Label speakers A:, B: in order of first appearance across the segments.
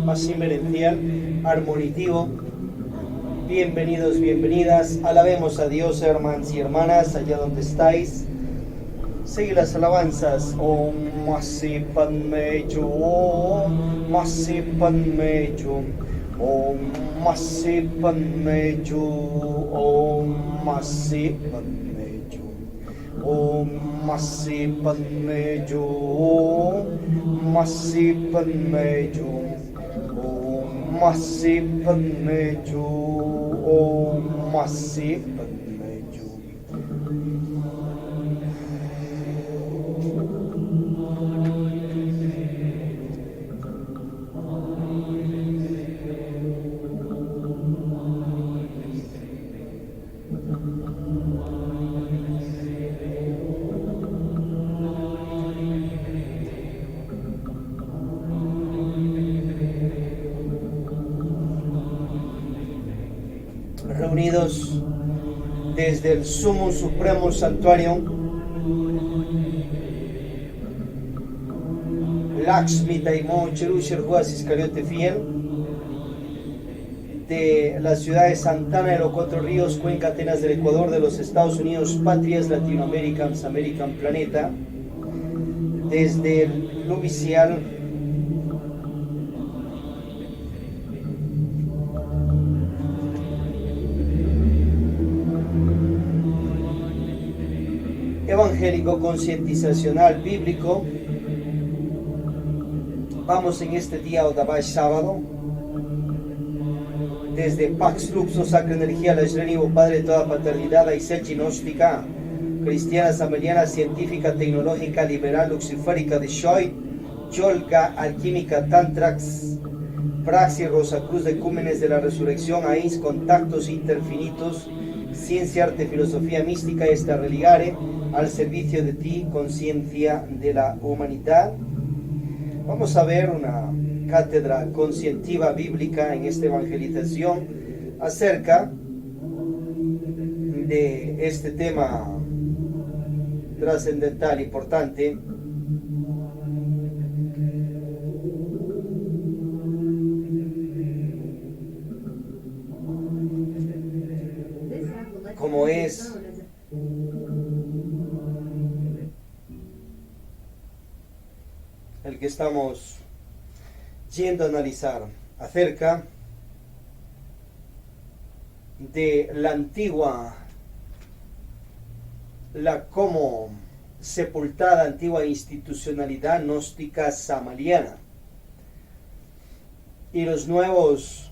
A: más inmerencial, armonitivo. Bienvenidos, bienvenidas. Alabemos a Dios, hermanos y hermanas, allá donde estáis. Sigue las alabanzas. Om Masi Padme Hum, Masi Padme Hum, Om Masi Padme Hum, Om Masi Padme Hum, Om Masi Padme Hum, Masi Padme Hum, Om Masi Padme Hum, Om Masi Padme Hum. Reunidos desde el Sumo Supremo Santuario Lakshmi Daimo Cherushir Juaz Iscariote Fiel de la ciudad de Santana de los Cuatro Ríos, Cuenca, Atenas del Ecuador, de los Estados Unidos, Patrias Latinoamericanas, American Planeta, desde el Lumicial evangélico concientizacional bíblico. Vamos en este día Odabash sábado desde Pax Luxo Sacra Energía la Shrenivo Padre de toda paternidad Aisel Gnóstica cristiana sameliana científica tecnológica liberal luxiférica de Shoy Yolga alquímica Tantrax Praxis Rosacruz de Cúmenes de la Resurrección AIS contactos interfinitos ciencia arte filosofía mística esta religare al servicio de ti, conciencia de la humanidad. Vamos a ver una cátedra conscientiva bíblica en esta evangelización acerca de este tema trascendental, importante. Como es el que estamos yendo a analizar acerca de la como sepultada antigua institucionalidad gnóstica samaliana y los nuevos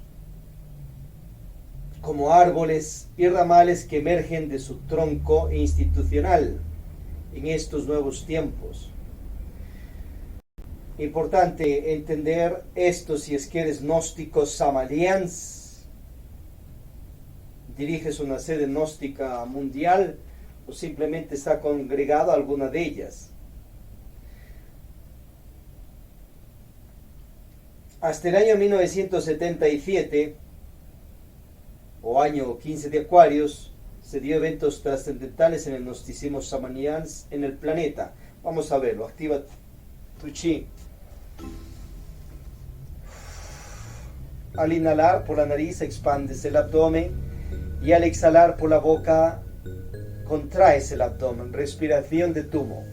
A: como árboles y ramales que emergen de su tronco institucional en estos nuevos tiempos. Importante entender esto si es que eres gnóstico samalians, diriges una sede gnóstica mundial o simplemente está congregado a alguna de ellas. Hasta el año 1977 o año 15 de Acuarios se dio eventos trascendentales en el gnosticismo samanians en el planeta. Vamos a verlo. Activa tu chi. Al inhalar por la nariz expandes el abdomen y al exhalar por la boca contraes el abdomen. Respiración de tumo.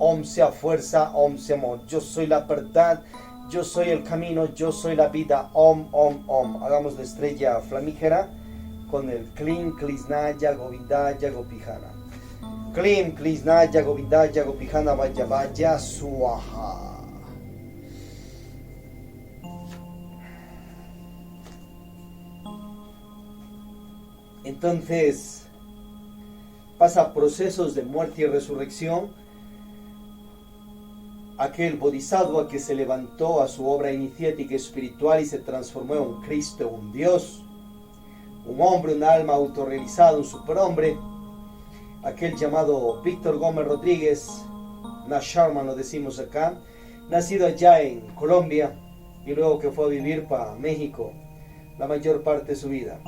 A: Om sea fuerza, Om sea amor. Yo soy la verdad, yo soy el camino, yo soy la vida. Om, Om, Om. Hagamos la estrella flamígera con el Klim, Klisnaya, Govindaya, Gopihana. Klim, Klisnaya, Govindaya, Gopihana, Vaya, Vaya, Swaha. Entonces pasa procesos de muerte y resurrección aquel bodhisattva que se levantó a su obra iniciática espiritual y se transformó en un Cristo, un Dios, un hombre, un alma autorrealizado, un superhombre, aquel llamado Víctor Gómez Rodríguez, Nash Sharma lo decimos acá, nacido allá en Colombia y luego que fue a vivir para México la mayor parte de su vida.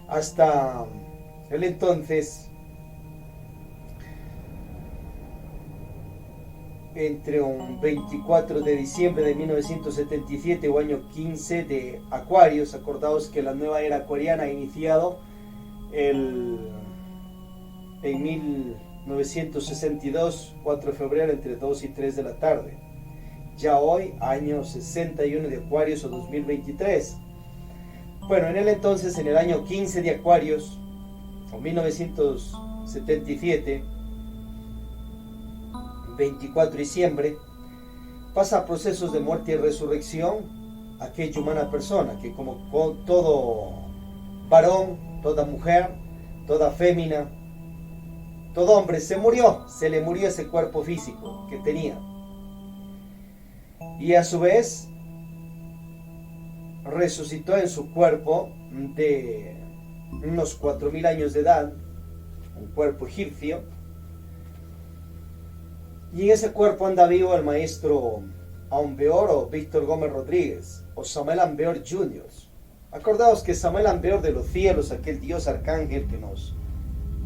A: Hasta el entonces, entre un 24 de diciembre de 1977 o año 15 de Acuarios, acordaos que la nueva era acuariana ha iniciado en 1962, 4 de febrero, entre 2 y 3 de la tarde. Ya hoy, año 61 de Acuarios o 2023. Bueno, en el entonces, en el año 15 de Acuarios, o 1977, 24 de diciembre, pasa procesos de muerte y resurrección aquella humana persona que, como todo varón, toda mujer, toda fémina, todo hombre, se le murió ese cuerpo físico que tenía. Y a su vez resucitó en su cuerpo de unos 4000 años de edad, un cuerpo egipcio, y en ese cuerpo anda vivo el maestro Aumbeor o Víctor Gómez Rodríguez o Samuel Ambeor Jr. Acordaos que Samuel Ambeor de los cielos, aquel dios arcángel que nos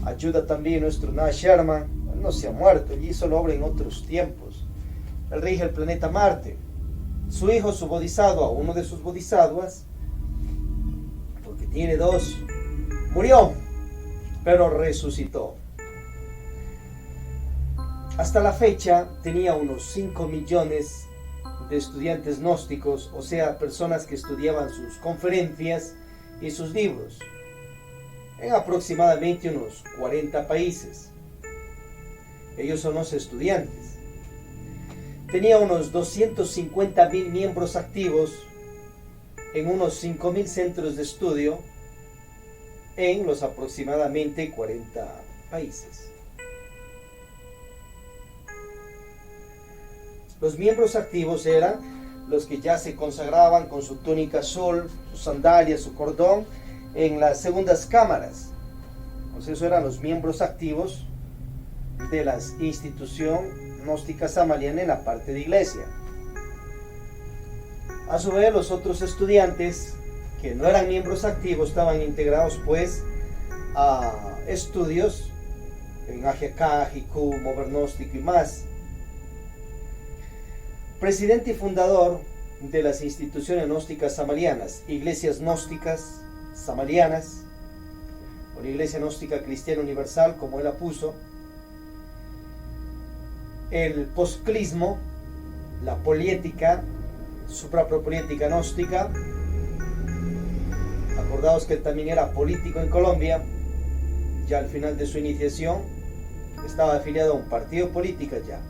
A: ayuda también, nuestro Nash Sharma, no se ha muerto, él hizo la obra en otros tiempos. Él rige el planeta Marte. Su hijo, su bodhisattva, uno de sus bodhisattvas, porque tiene dos, murió, pero resucitó. Hasta la fecha tenía unos 5 millones de estudiantes gnósticos, o sea, personas que estudiaban sus conferencias y sus libros, en aproximadamente unos 40 países. Ellos son los estudiantes. Tenía unos 250.000 miembros activos en unos 5.000 centros de estudio en los aproximadamente 40 países. Los miembros activos eran los que ya se consagraban con su túnica azul, sus sandalias, su cordón, en las segundas cámaras. Entonces, esos eran los miembros activos de la institución gnóstica samaliana en la parte de iglesia. A su vez, los otros estudiantes que no eran miembros activos estaban integrados pues a estudios en Ajiacá, Jicú, Mover Gnóstico y más. Presidente y fundador de las instituciones gnósticas samalianas, iglesias gnósticas samalianas, o la Iglesia Gnóstica Cristiana Universal, como él la puso, el posclismo, la poliética, suprapropoliética gnóstica. Acordaos que él también era político en Colombia, ya al final de su iniciación estaba afiliado a un partido político ya.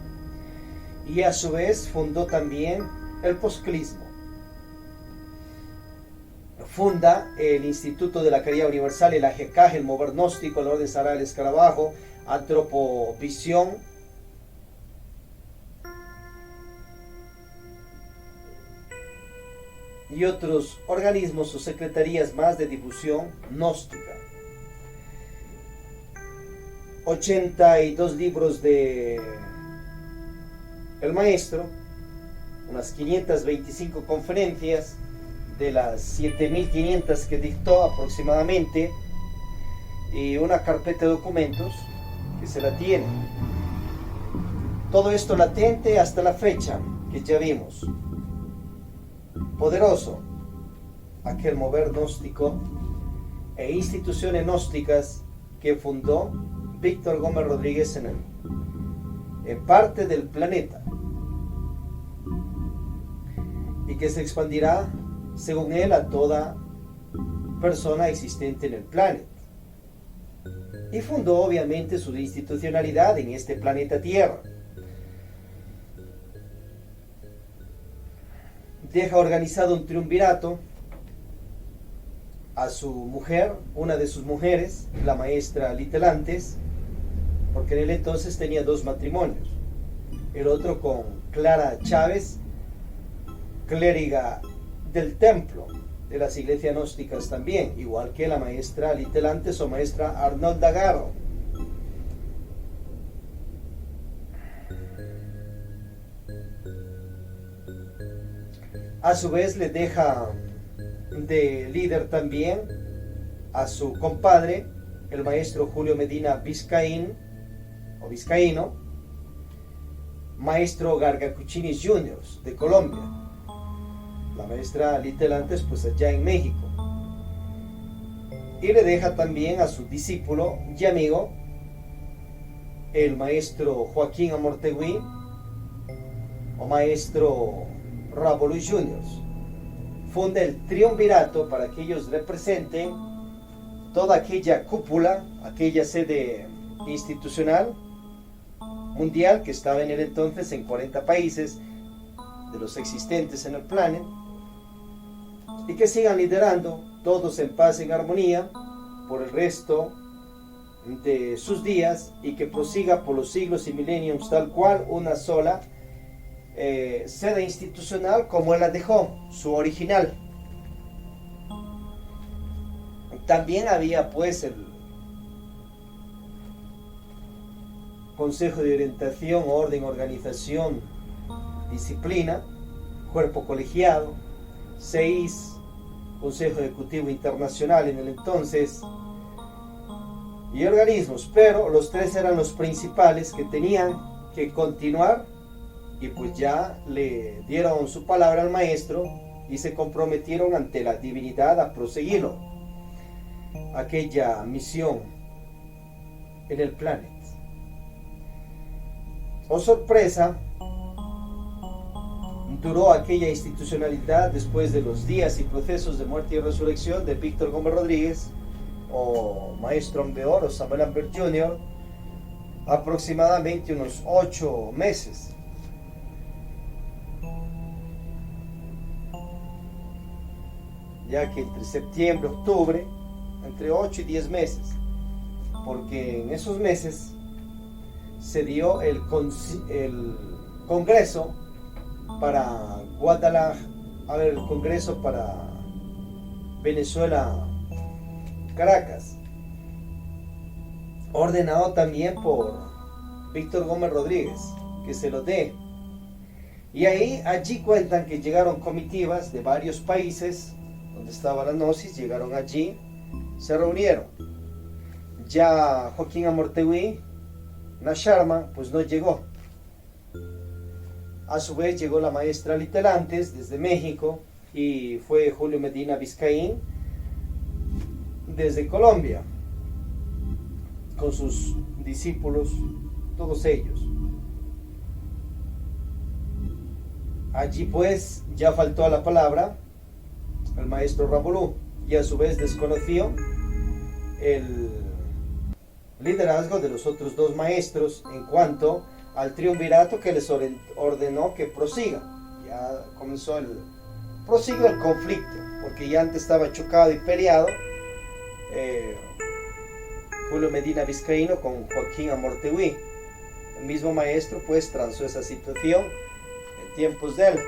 A: Y a su vez fundó también el posclismo. Funda el Instituto de la Caridad Universal, el AGK, el Mover Gnóstico, el Orden Sagrada del Escarabajo, Antropovisión, y otros organismos o secretarías más de difusión gnóstica. 82 libros de el maestro, unas 525 conferencias de las 7500 que dictó aproximadamente, y una carpeta de documentos que se la tiene. Todo esto latente hasta la fecha que ya vimos. Poderoso aquel mover gnóstico e instituciones gnósticas que fundó Víctor Gómez Rodríguez en parte del planeta, y que se expandirá según él a toda persona existente en el planeta. Y fundó obviamente su institucionalidad en este planeta Tierra. Deja organizado un triunvirato a su mujer, una de sus mujeres, la maestra Litelantes, porque en él entonces tenía 2 matrimonios. el otro con Clara Chávez, clériga del templo de las iglesias gnósticas también, igual que la maestra Litelantes o maestra Arnolda Garro. A su vez le deja de líder también a su compadre, el maestro Julio Medina Vizcaín, o Vizcaíno, maestro Gargacuchini Jr. de Colombia, la maestra Litelantes pues allá en México, y le deja también a su discípulo y amigo, el maestro Joaquín Amortegui o maestro Rabolú Jr. Funda el triunvirato para que ellos representen toda aquella cúpula, aquella sede institucional mundial que estaba en el entonces en 40 países de los existentes en el planeta, y que sigan liderando todos en paz, en armonía por el resto de sus días, y que prosiga por los siglos y milenios tal cual una sola sede institucional como él la dejó, su original. También había pues el Consejo de Orientación, Orden, Organización, Disciplina, Cuerpo Colegiado, 6 Consejo Ejecutivo Internacional en el entonces, y organismos, pero los 3 eran los principales que tenían que continuar, y pues ya le dieron su palabra al maestro y se comprometieron ante la divinidad a proseguirlo, aquella misión en el planeta. Oh sorpresa, duró aquella institucionalidad después de los días y procesos de muerte y resurrección de Víctor Gómez Rodríguez, o maestro Ambeor, o Samuel Ambert Jr., aproximadamente unos 8 meses. Ya que entre septiembre y octubre, entre 8 y 10 meses, porque en esos meses se dio el congreso para Guadalajara, el congreso para Venezuela, Caracas, ordenado también por Víctor Gómez Rodríguez, que se lo dé. Y allí cuentan que llegaron comitivas de varios países donde estaba la gnosis, llegaron allí, se reunieron. Ya Joaquín Amortegui Nasharma pues no llegó. A su vez llegó la maestra Litelantes desde México, y fue Julio Medina Vizcaín desde Colombia, con sus discípulos, todos ellos. Allí pues ya faltó a la palabra el maestro Rabolú, y a su vez desconoció el liderazgo de los otros 2 maestros en cuanto al triunvirato que les ordenó que prosigan. Ya comenzó prosigue el conflicto, porque ya antes estaba chocado y peleado Julio Medina Vizcaíno con Joaquín Amortegui. El mismo maestro pues transó esa situación en tiempos de él,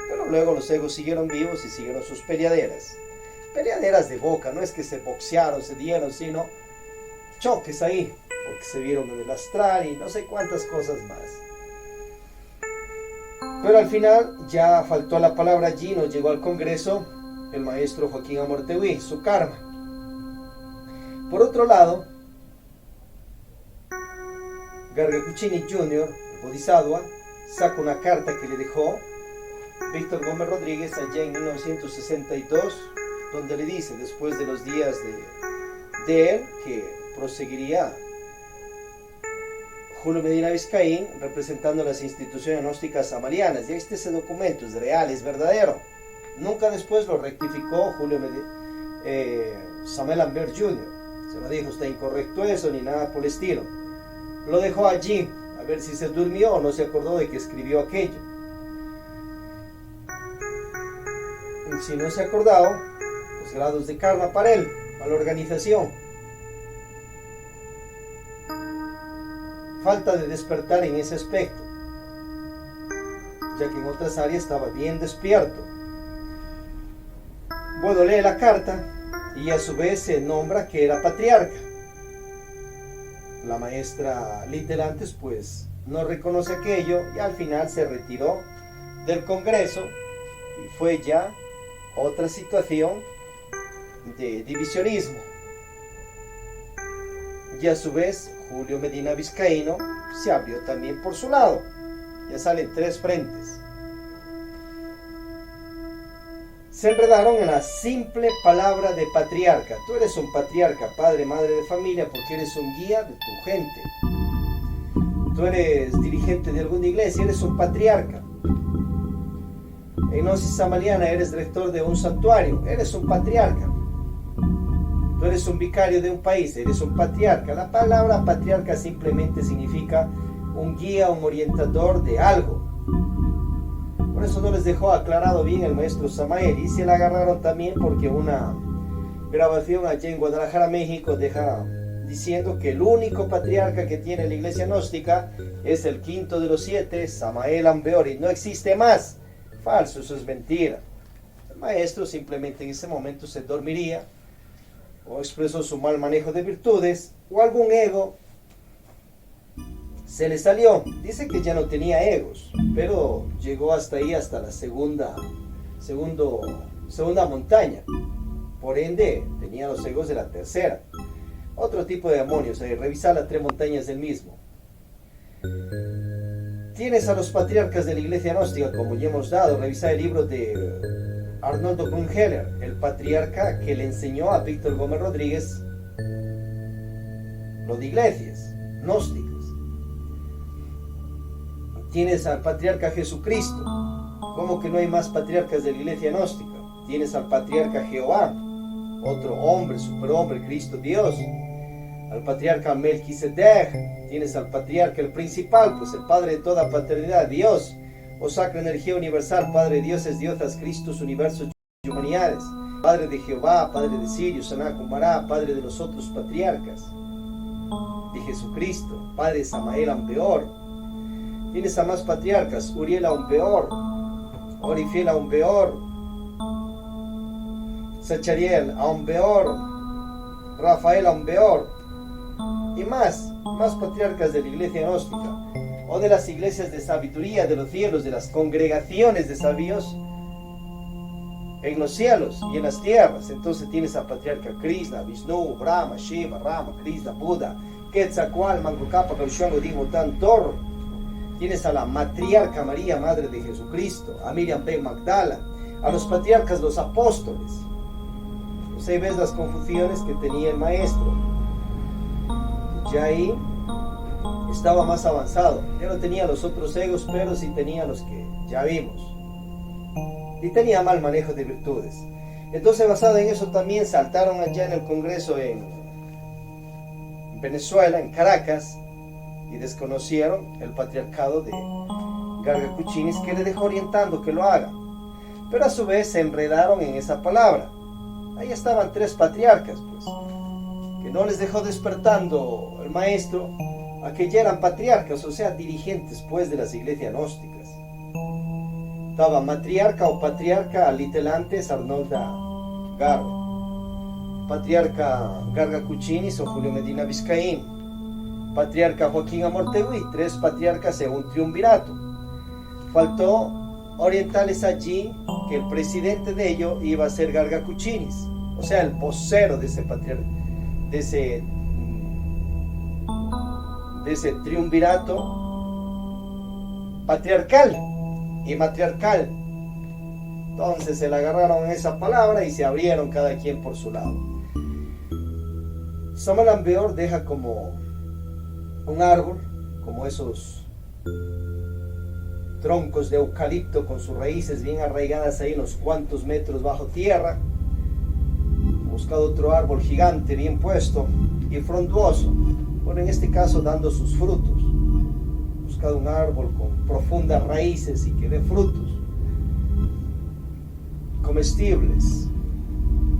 A: pero luego los egos siguieron vivos y siguieron sus peleaderas de boca. No es que se boxearon, se dieron, sino choques ahí, porque se vieron en el astral y no sé cuántas cosas más. Pero al final ya faltó la palabra allí, no llegó al congreso el maestro Joaquín Amortegui, su karma. Por otro lado, Gargacuchini Jr., el Bodhisattva, saca una carta que le dejó Víctor Gómez Rodríguez allá en 1962, donde le dice, después de los días de él, que proseguiría Julio Medina Vizcaín representando las instituciones gnósticas amalianas. Y ese documento es real, es verdadero. Nunca después lo rectificó Samuel Ambert Jr. Se lo dijo, está incorrecto eso, ni nada por el estilo. Lo dejó allí, a ver si se durmió o no se acordó de que escribió aquello. Y si no se ha acordado, pues grados de karma para él, para la organización. Falta de despertar en ese aspecto. ya que en otras áreas estaba bien despierto. Bueno, lee la carta y a su vez se nombra que era patriarca. La maestra Litelantes pues no reconoce aquello y al final se retiró del Congreso y fue ya otra situación de divisionismo. Y a su vez Julio Medina Vizcaíno se abrió también por su lado. Ya salen tres frentes. Se enredaron en la simple palabra de patriarca. Tú eres un patriarca, padre, madre de familia, porque eres un guía de tu gente. Tú eres dirigente de alguna iglesia, eres un patriarca. En Gnosis Samariana eres rector de un santuario, eres un patriarca. Tú eres un vicario de un país, eres un patriarca. La palabra patriarca simplemente significa un guía, un orientador de algo. Por eso no les dejó aclarado bien el maestro Samael y se la agarraron también porque una grabación allá en Guadalajara, México, deja diciendo que el único patriarca que tiene la iglesia gnóstica es el quinto de los 7, Samael Ambeori. No existe más. Falso, eso es mentira. El maestro simplemente en ese momento se dormiría o expresó su mal manejo de virtudes o algún ego se le salió. Dice que ya no tenía egos, pero llegó hasta ahí, hasta la segunda montaña. Por ende, tenía los egos de la tercera. Otro tipo de demonios. Revisar las 3 montañas del mismo. Tienes a los patriarcas de la iglesia gnóstica, como ya hemos dado. Revisar el libro de Arnoldo Brunheller, el patriarca que le enseñó a Víctor Gómez Rodríguez lo de iglesias gnósticas. Tienes al patriarca Jesucristo. ¿Cómo que no hay más patriarcas de la iglesia gnóstica? Tienes al patriarca Jehová, otro hombre, superhombre, Cristo Dios. Al patriarca Melquisedec. Tienes al patriarca, el principal, pues el padre de toda paternidad, Dios, o sacra energía universal, Padre de dioses, diosas, Cristos, universos y humanidades, Padre de Jehová, Padre de Sirio, Saná, Kumará, Padre de los otros patriarcas, de Jesucristo, Padre de Samael Ambeor. Tienes a más patriarcas, Uriel Ambeor, Orifiel Ambeor, Sachariel Ambeor, Rafael Ambeor, y más patriarcas de la iglesia gnóstica, o de las iglesias de sabiduría de los cielos, de las congregaciones de sabios en los cielos y en las tierras. Entonces tienes a patriarca Krishna, Vishnu, Brahma, Shiva, Rama, Krishna, Buda, Quetzalcóatl, Mangukapa, Kaushango, Dimotan, Thor. Tienes a la matriarca María, madre de Jesucristo, a Miriam Ben Magdala, a los patriarcas, los apóstoles. Pues ahí ves las confusiones que tenía el maestro. Ya ahí estaba más avanzado. Ya no tenía los otros egos, pero sí tenía los que ya vimos. Y tenía mal manejo de virtudes. Entonces, basado en eso, también saltaron allá en el Congreso en Venezuela, en Caracas, y desconocieron el patriarcado de Garga Kuchinis, que le dejó orientando que lo haga. Pero a su vez se enredaron en esa palabra. Ahí estaban 3 patriarcas, pues, que no les dejó despertando el maestro a que ya eran patriarcas, o sea, dirigentes pues de las iglesias gnósticas. Estaba matriarca o patriarca Litelantes Arnolda Garro, patriarca Garga Kuchinis o Julio Medina Vizcaín, patriarca Joaquín Amortegui, 3 patriarcas en un triunvirato. Faltó orientarles allí que el presidente de ello iba a ser Garga Kuchinis, o sea, el vocero de ese patriarca, de ese triunvirato patriarcal y matriarcal. Entonces se le agarraron esa palabra y se abrieron cada quien por su lado. Samael Ambeor deja como un árbol, como esos troncos de eucalipto con sus raíces bien arraigadas ahí unos cuantos metros bajo tierra. Buscado otro árbol gigante bien puesto y frondoso, bueno, en este caso dando sus frutos. Buscado un árbol con profundas raíces y que dé frutos comestibles,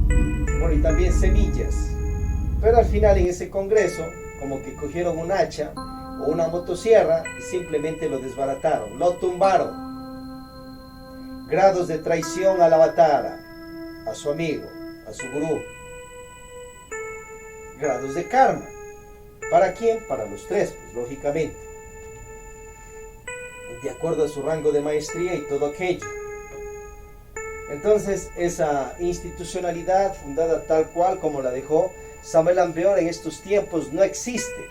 A: bueno, y también semillas. Pero al final en ese congreso como que cogieron un hacha o una motosierra y simplemente lo desbarataron, lo tumbaron. grados de traición al avatar, a su amigo, a su gurú. Grados de karma. ¿Para quién? Para los tres, pues, lógicamente. De acuerdo a su rango de maestría y todo aquello. Entonces, esa institucionalidad fundada tal cual como la dejó Samael Aun Weor en estos tiempos no existe.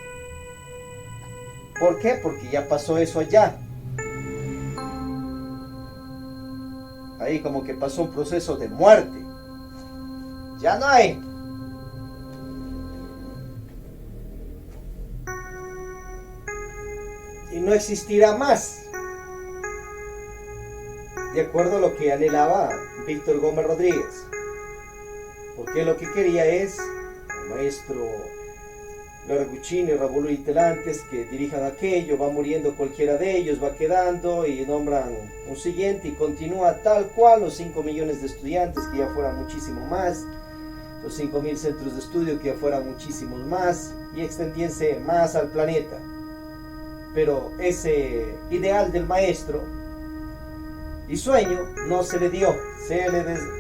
A: ¿Por qué? Porque ya pasó eso allá. Ahí como que pasó un proceso de muerte. Ya no hay. Y no existirá más. De acuerdo a lo que anhelaba Víctor Gómez Rodríguez. Porque lo que quería es el maestro Larguchín y Rabulú y Telantes que dirijan aquello, va muriendo cualquiera de ellos, va quedando y nombran un siguiente y continúa tal cual los 5 millones de estudiantes que ya fueran muchísimo más, los 5.000 centros de estudio que ya fueran muchísimos más y extendiense más al planeta. Pero ese ideal del maestro y sueño no se le dio,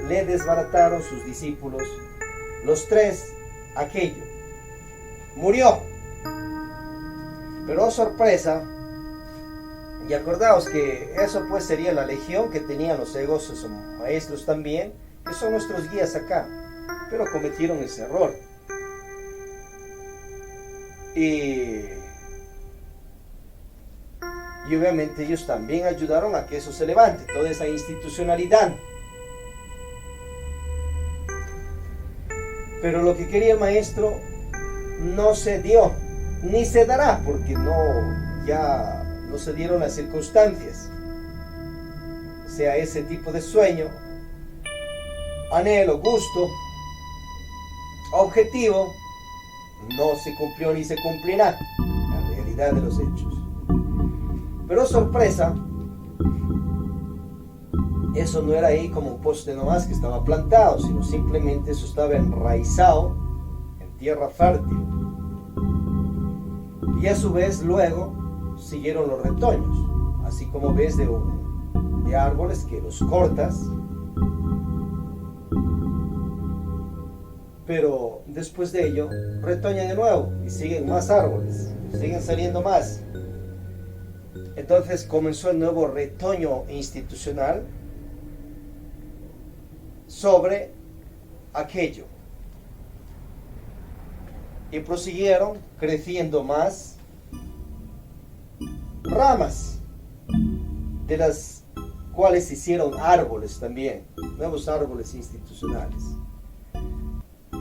A: le desbarataron sus discípulos, los tres, aquello. Murió. Pero oh, sorpresa, y acordaos que eso pues sería la legión que tenían los egos, esos maestros también, que son nuestros guías acá, pero cometieron ese error. Y obviamente ellos también ayudaron a que eso se levante, toda esa institucionalidad. Pero lo que quería el maestro no se dio, ni se dará, porque ya no se dieron las circunstancias. O sea, ese tipo de sueño, anhelo, gusto, objetivo, no se cumplió ni se cumplirá, la realidad de los hechos. Pero sorpresa, eso no era ahí como un poste nomás que estaba plantado, sino simplemente eso estaba enraizado en tierra fértil. Y a su vez luego siguieron los retoños, así como ves de árboles que los cortas, pero después de ello retoñan de nuevo y siguen más árboles, siguen saliendo más. Entonces comenzó el nuevo retoño institucional sobre aquello. Y prosiguieron creciendo más ramas, de las cuales se hicieron árboles también, nuevos árboles institucionales,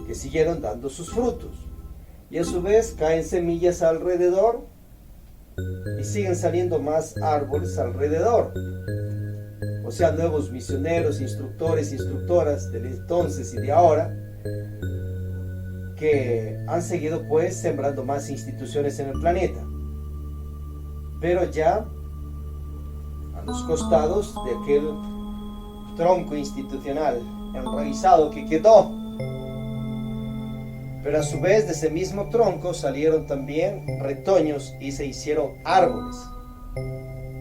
A: que siguieron dando sus frutos. Y a su vez caen semillas alrededor y siguen saliendo más árboles alrededor. O sea, nuevos misioneros, instructores, instructoras del entonces y de ahora, que han seguido pues sembrando más instituciones en el planeta, pero ya a los costados de aquel tronco institucional enraizado que quedó. Pero a su vez de ese mismo tronco salieron también retoños y se hicieron árboles,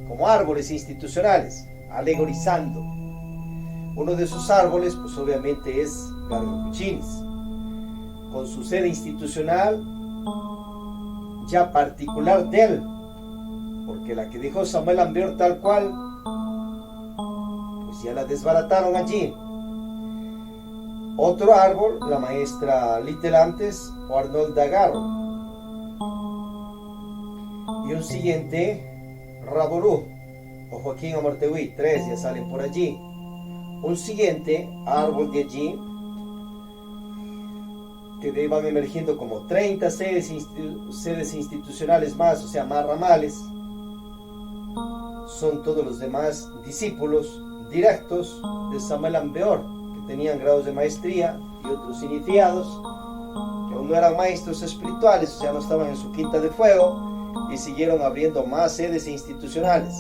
A: como árboles institucionales, alegorizando. Uno de esos árboles pues obviamente es Gargacuchines, con su sede institucional ya particular de él, porque la que dejó Samael Aun Weor tal cual, pues ya la desbarataron allí. Otro árbol, la maestra Litelantes o Arnolda Garro. Y un siguiente, Rabolú o Joaquín Amartegui, 3 ya salen por allí. Un siguiente árbol de allí, que van emergiendo como 30 sedes institucionales más, o sea, más ramales. Son todos los demás discípulos directos de Samael Aun Weor, que tenían grados de maestría, y otros iniciados, que aún no eran maestros espirituales, o sea, no estaban en su quinta de fuego, y siguieron abriendo más sedes institucionales.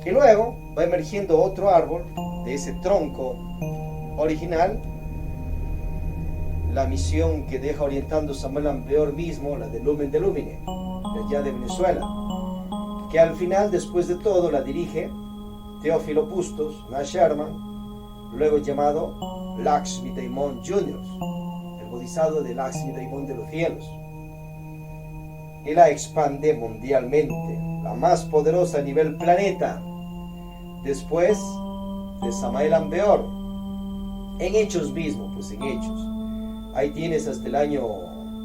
A: Y luego va emergiendo otro árbol de ese tronco original, la misión que deja orientando Samael Aun Weor mismo, la de Lumen de Lumine, de allá de Venezuela, que al final, después de todo, la dirige Teófilo Bustos Sharma, luego llamado Lakshmi Daimon Jr., el bodhisattva de Lakshmi Daimon de los cielos, y la expande mundialmente, la más poderosa a nivel planeta, después de Samael Aun Weor, en Hechos mismo, pues en Hechos. Ahí tienes hasta el año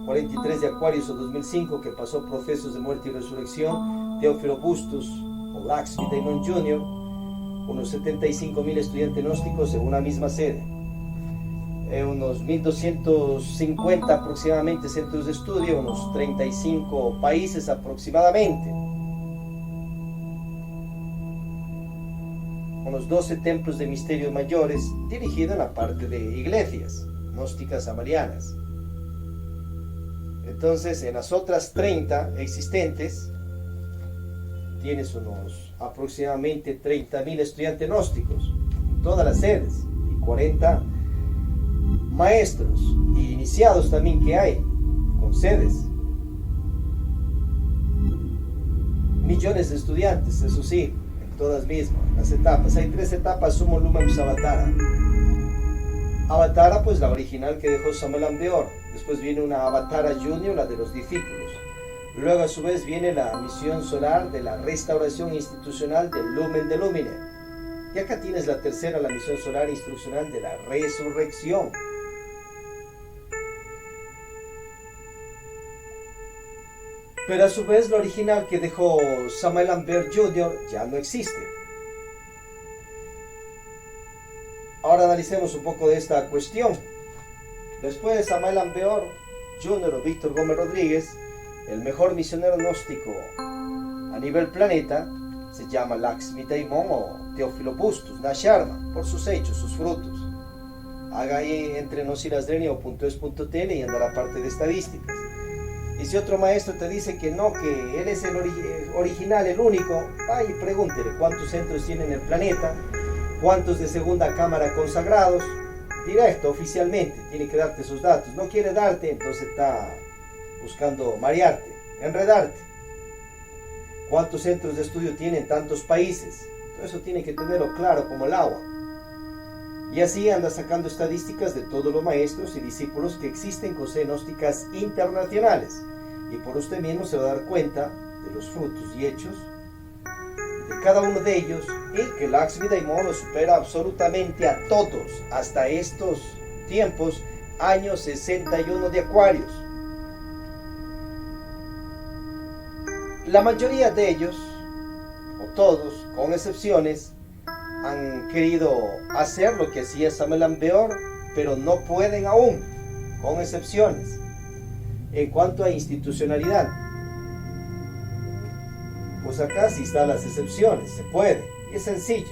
A: 43 de Acuarios o 2005, que pasó procesos de muerte y resurrección, Teófilo Bustos o Lakshmi Daimon Jr., unos 75.000 estudiantes gnósticos en una misma sede, unos 1.250 aproximadamente centros de estudio, unos 35 países aproximadamente, unos 12 templos de misterios mayores, dirigidos en la parte de iglesias gnósticas amarianas. Entonces, en las otras 30 existentes, tienes unos aproximadamente 30.000 estudiantes gnósticos en todas las sedes, y 40 maestros y iniciados también que hay, con sedes. Millones de estudiantes, eso sí, en todas mismas, las etapas. Hay 3 etapas, Sumo Lumam Avatara. Avatara, pues la original que dejó Samael Aun Weor. Después viene una Avatara Junior, la de los discípulos. Luego a su vez viene la misión solar de la restauración institucional del Lumen de Lumine. Y acá tienes la tercera, la misión solar institucional de la resurrección. Pero a su vez la original que dejó Samael Aun Weor Jr. ya no existe. Ahora analicemos un poco de esta cuestión. Después de Samael Aun Weor Jr. o Víctor Gómez Rodríguez, el mejor misionero gnóstico a nivel planeta se llama Lakshmi Daimon o Teófilo Bustos Sharma, por sus hechos, sus frutos. Haga ahí entre nosilasdrenio.es.tl y anda la parte de estadísticas. Y si otro maestro te dice que no, que él es el original, el único, vaya y pregúntele cuántos centros tiene en el planeta, cuántos de segunda cámara consagrados, directo, oficialmente, tiene que darte sus datos. No quiere darte, entonces está buscando marearte, enredarte. ¿Cuántos centros de estudio tiene en tantos países? Todo eso tiene que tenerlo claro como el agua. Y así anda sacando estadísticas de todos los maestros y discípulos que existen con sedes gnósticas internacionales. Y por usted mismo se va a dar cuenta de los frutos y hechos de cada uno de ellos, y que Lakshmi Daimon lo supera absolutamente a todos hasta estos tiempos, año 61 de Acuarios. La mayoría de ellos, o todos, con excepciones, han querido hacer lo que hacía Samael Aun Weor, pero no pueden aún, con excepciones. En cuanto a institucionalidad, pues acá sí están las excepciones, se puede, y es sencillo.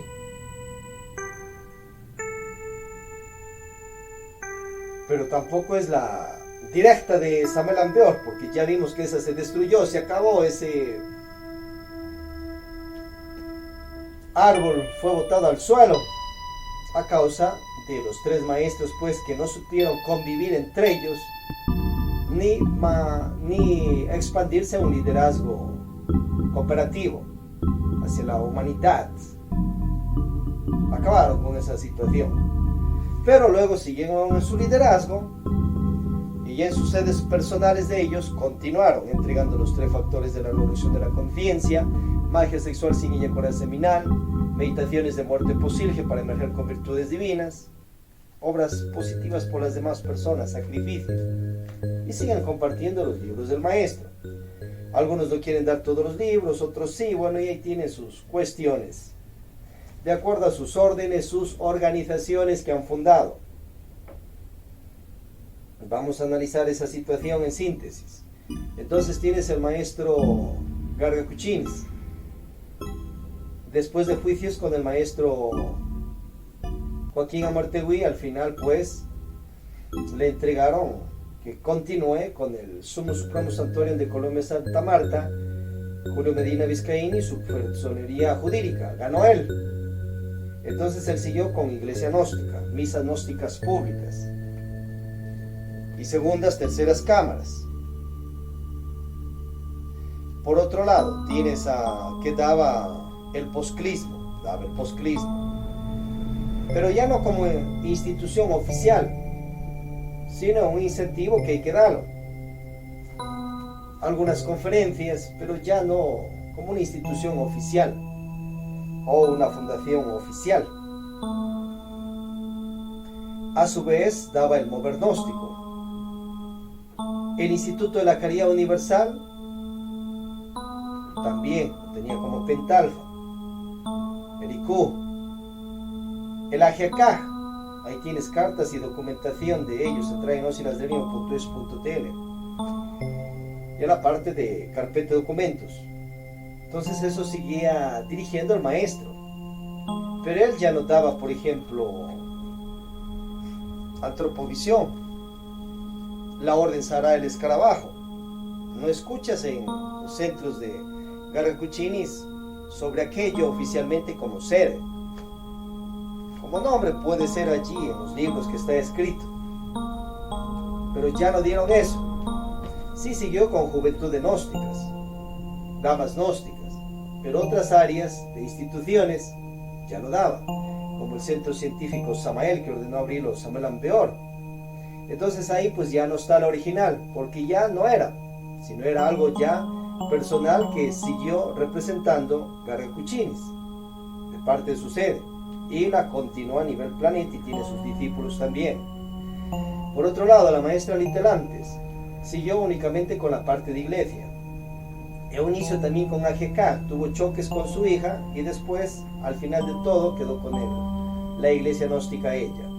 A: Pero tampoco es la directa de Samael Aun Weor, porque ya vimos que esa se destruyó, se acabó, ese árbol fue botado al suelo a causa de los 3 maestros, pues, que no supieron convivir entre ellos ni expandirse a un liderazgo cooperativo hacia la humanidad. Acabaron con esa situación, pero luego siguieron en su liderazgo y en sus sedes personales de ellos continuaron entregando los 3 factores de la revolución de la conciencia: magia sexual sin eyaculación seminal, meditaciones de muerte posible para emerger con virtudes divinas, obras positivas por las demás personas, sacrificios, y sigan compartiendo los libros del maestro. Algunos no quieren dar todos los libros, otros sí, bueno, y ahí tienen sus cuestiones, de acuerdo a sus órdenes, sus organizaciones que han fundado. Vamos a analizar esa situación en síntesis. Entonces tienes el maestro Garga Kuchins. Después de juicios con el maestro Joaquín Amartegui, al final pues le entregaron que continúe con el Sumo Supremo Santuario de Colombia Santa Marta, Julio Medina Vizcaín, y su personería jurídica. Ganó él. Entonces él siguió con iglesia gnóstica, misas gnósticas públicas y segundas, terceras cámaras. Por otro lado, tienes que daba el posclismo, pero ya no como institución oficial, sino un incentivo que hay que darlo. Algunas conferencias, pero ya no como una institución oficial o una fundación oficial. A su vez, daba el mover gnóstico. El Instituto de la Caridad Universal también tenía como pentalfa. El IQ. El AGK. Ahí tienes cartas y documentación de ellos. Se traen osilasderinio.es.tl. Y la parte de carpeta de documentos. Entonces eso seguía dirigiendo el maestro. Pero él ya no daba, por ejemplo, Antroprovisión, la Orden Sahara del Escarabajo. No escuchas en los centros de Gargacuchinis sobre aquello oficialmente como ser. Como nombre puede ser allí en los libros que está escrito. Pero ya no dieron eso. Sí siguió con Juventudes Gnósticas, Damas Gnósticas, pero otras áreas de instituciones ya no daba, como el Centro Científico Samael, que ordenó abrirlo Samuel Ampeor. Entonces ahí pues ya no está la original, porque ya no era, sino era algo ya personal que siguió representando Gargacuchinis, de parte de su sede, y la continuó a nivel planeta y tiene sus discípulos también. Por otro lado, la maestra Litelantes siguió únicamente con la parte de iglesia. Eunicio también con AGK, tuvo choques con su hija y después, al final de todo, quedó con él, la iglesia gnóstica ella.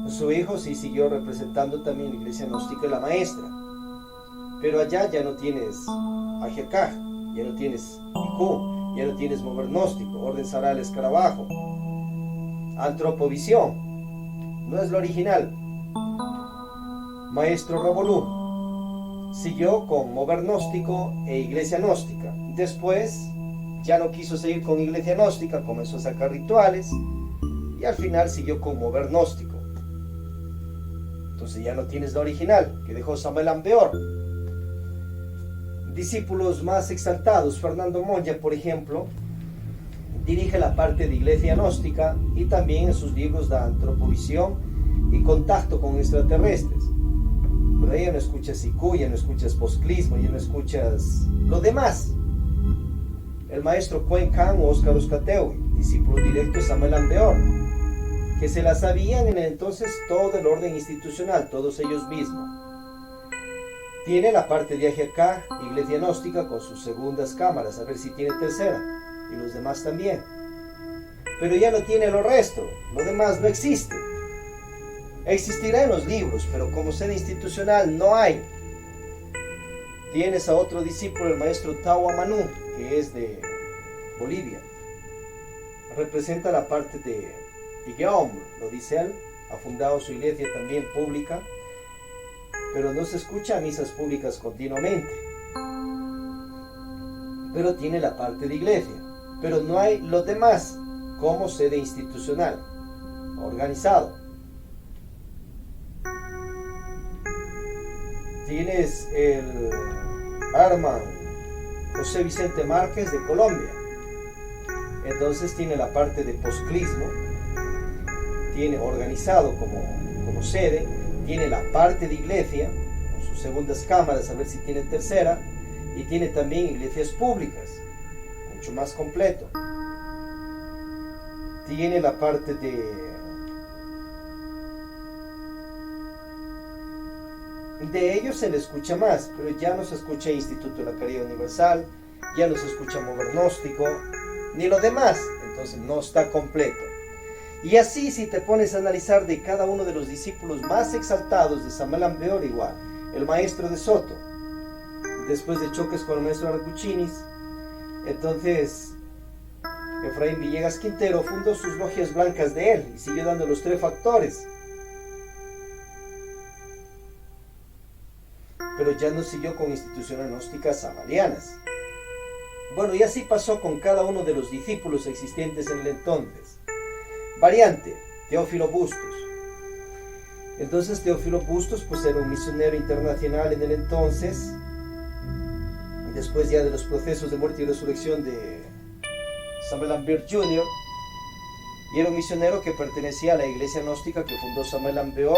A: Su hijo sí siguió representando también la iglesia gnóstica y la maestra. Pero allá ya no tienes AGK, ya no tienes IQ, ya no tienes mover gnóstico, Orden Sahara del Escarabajo, Antroprovisión, no es lo original. Maestro Revolú siguió con mover gnóstico e iglesia gnóstica. Después ya no quiso seguir con iglesia gnóstica, comenzó a sacar rituales y al final siguió con mover gnóstico. Entonces ya no tienes la original que dejó Samuel Ampeor. Discípulos más exaltados, Fernando Monja, por ejemplo, dirige la parte de iglesia gnóstica y también en sus libros de Antroprovisión y Contacto con extraterrestres. Pero ahí ya no escuchas IQ, ya no escuchas posclismo, ya no escuchas lo demás. El maestro Cuencán o Óscar Uzcategui, discípulo directo de Samuel Ampeor, que se la sabían en el entonces todo el orden institucional, todos ellos mismos. Tiene la parte de AGK, iglesia gnóstica, con sus segundas cámaras, a ver si tiene tercera, y los demás también. Pero ya no tiene lo resto, lo demás no existe. Existirá en los libros, pero como sede institucional no hay. Tienes a otro discípulo, el maestro Tawa Manú, que es de Bolivia. Representa la parte de Guillaume, lo dice él, ha fundado su iglesia también pública, pero no se escucha misas públicas continuamente. Pero tiene la parte de iglesia, pero no hay los demás como sede institucional, organizado. Tienes el Arman José Vicente Márquez de Colombia. Entonces tiene la parte de posclismo, tiene organizado como sede, tiene la parte de iglesia, con sus segundas cámaras, a ver si tiene tercera, y tiene también iglesias públicas, mucho más completo. Tiene la parte de ellos se le escucha más, pero ya no se escucha Instituto de la Caridad Universal, ya no se escucha mover gnóstico, ni lo demás, entonces no está completo. Y así, si te pones a analizar de cada uno de los discípulos más exaltados de Samuel Ampeor, igual, el maestro de Soto, después de choques con el maestro Gargacuchinis, entonces Efraín Villegas Quintero fundó sus logias blancas de él y siguió dando los 3 factores. Pero ya no siguió con instituciones gnósticas samarianas. Bueno, y así pasó con cada uno de los discípulos existentes en el entonces. Variante, Teófilo Bustos. Entonces Teófilo Bustos pues era un misionero internacional en el entonces, después ya de los procesos de muerte y resurrección de Samuel Ampere Jr., y era un misionero que pertenecía a la iglesia gnóstica que fundó Samuel Ampere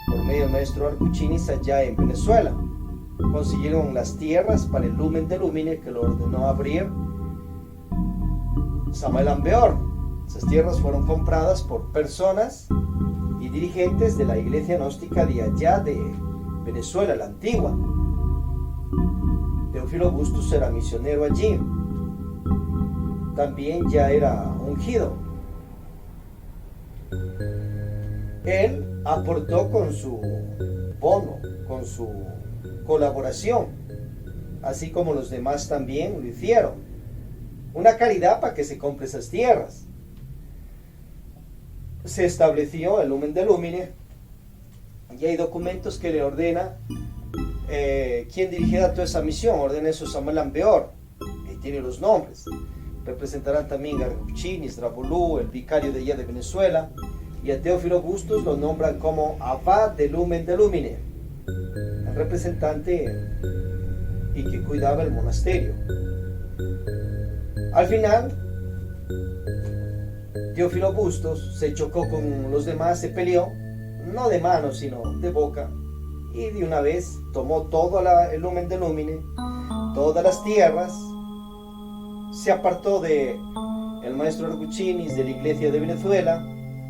A: por medio del maestro Arcuchinis allá en Venezuela. Consiguieron las tierras para el Lumen de Lumine que lo ordenó abrir Samuel Ampere. Esas tierras fueron compradas por personas y dirigentes de la iglesia gnóstica de allá de Venezuela, la antigua. Teófilo Bustos era misionero allí. También ya era ungido. Él aportó con su bono, con su colaboración, así como los demás también lo hicieron. Una caridad para que se compre esas tierras. Se estableció el Lumen de Lumine y hay documentos que le ordena quién dirigirá toda esa misión. Ordena eso Samuel Ampere, y tiene los nombres. Representarán también a Arcuchinis, Drabolú, el vicario de allá de Venezuela, y a Teófilo Bustos lo nombran como Abad del Lumen de Lumine, el representante y que cuidaba el monasterio. Al final, Teófilo Bustos se chocó con los demás, se peleó, no de mano sino de boca, y de una vez tomó todo el Lumen de Lumine, todas las tierras, se apartó de el maestro Arcuchinis, de la iglesia de Venezuela,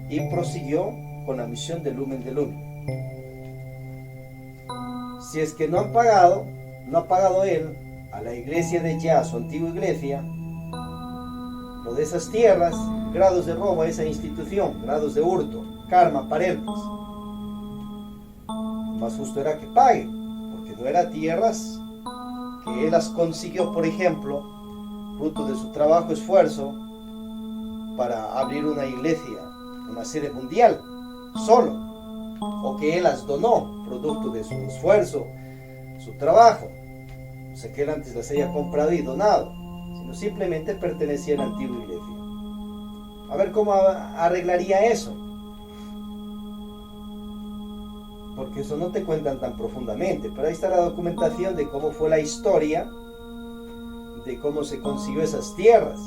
A: y prosiguió con la misión del Lumen de Lumine. Si es que no ha pagado él a la iglesia de ya, su antigua iglesia, lo de esas tierras, grados de robo a esa institución, grados de hurto, karma, parelpas. Más justo era que pague, porque no eran tierras que él las consiguió, por ejemplo, fruto de su trabajo, esfuerzo, para abrir una iglesia, una sede mundial, solo, o que él las donó, producto de su esfuerzo, su trabajo, o sea que él antes las haya comprado y donado, sino simplemente pertenecía a la antigua iglesia. A ver cómo arreglaría eso, porque eso no te cuentan tan profundamente, pero ahí está la documentación de cómo fue la historia, de cómo se consiguió esas tierras.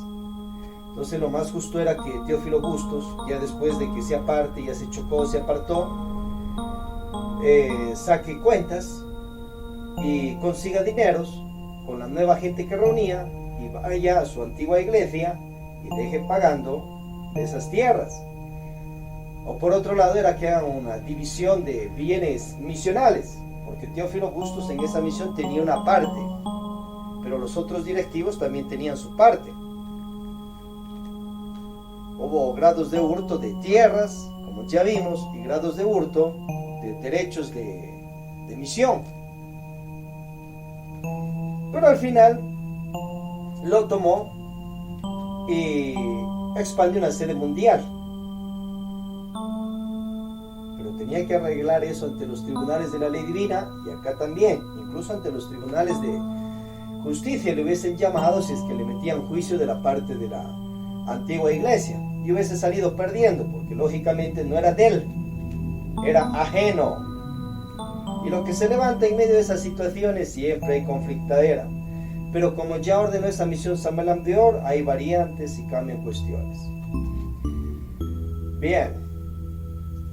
A: Entonces lo más justo era que Teófilo Bustos, ya después de que se aparte, ya se chocó, se apartó, saque cuentas y consiga dineros con la nueva gente que reunía y vaya a su antigua iglesia y deje pagando de esas tierras. O por otro lado era que hagan una división de bienes misionales, porque Teófilo Bustos en esa misión tenía una parte, pero los otros directivos también tenían su parte. Hubo grados de hurto de tierras, como ya vimos, y grados de hurto de derechos de misión. Pero al final lo tomó y expandió una sede mundial. Pero tenía que arreglar eso ante los tribunales de la ley divina, y acá también, incluso ante los tribunales de justicia le hubiesen llamado si es que le metían juicio de la parte de la antigua iglesia, y hubiese salido perdiendo, porque lógicamente no era de él, era ajeno. Y lo que se levanta en medio de esas situaciones siempre hay conflictadera, pero como ya ordenó esa misión Samuel Ampere, hay variantes y cambian cuestiones. Bien,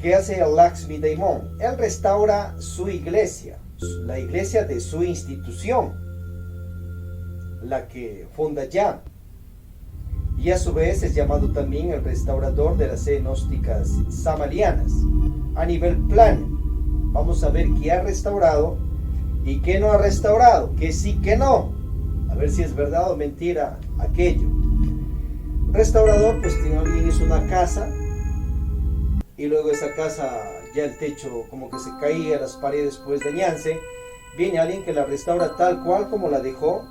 A: ¿qué hace el Lakshmi Daimon? Él restaura su iglesia, la iglesia de su institución, la que funda ya, y a su vez es llamado también el restaurador de las sedes gnósticas samalianas. A nivel plan, vamos a ver qué ha restaurado y qué no ha restaurado, qué sí, qué no, a ver si es verdad o mentira aquello. Restaurador, pues tiene alguien hizo una casa y luego esa casa ya el techo como que se caía, las paredes pues dañarse, viene alguien que la restaura tal cual como la dejó.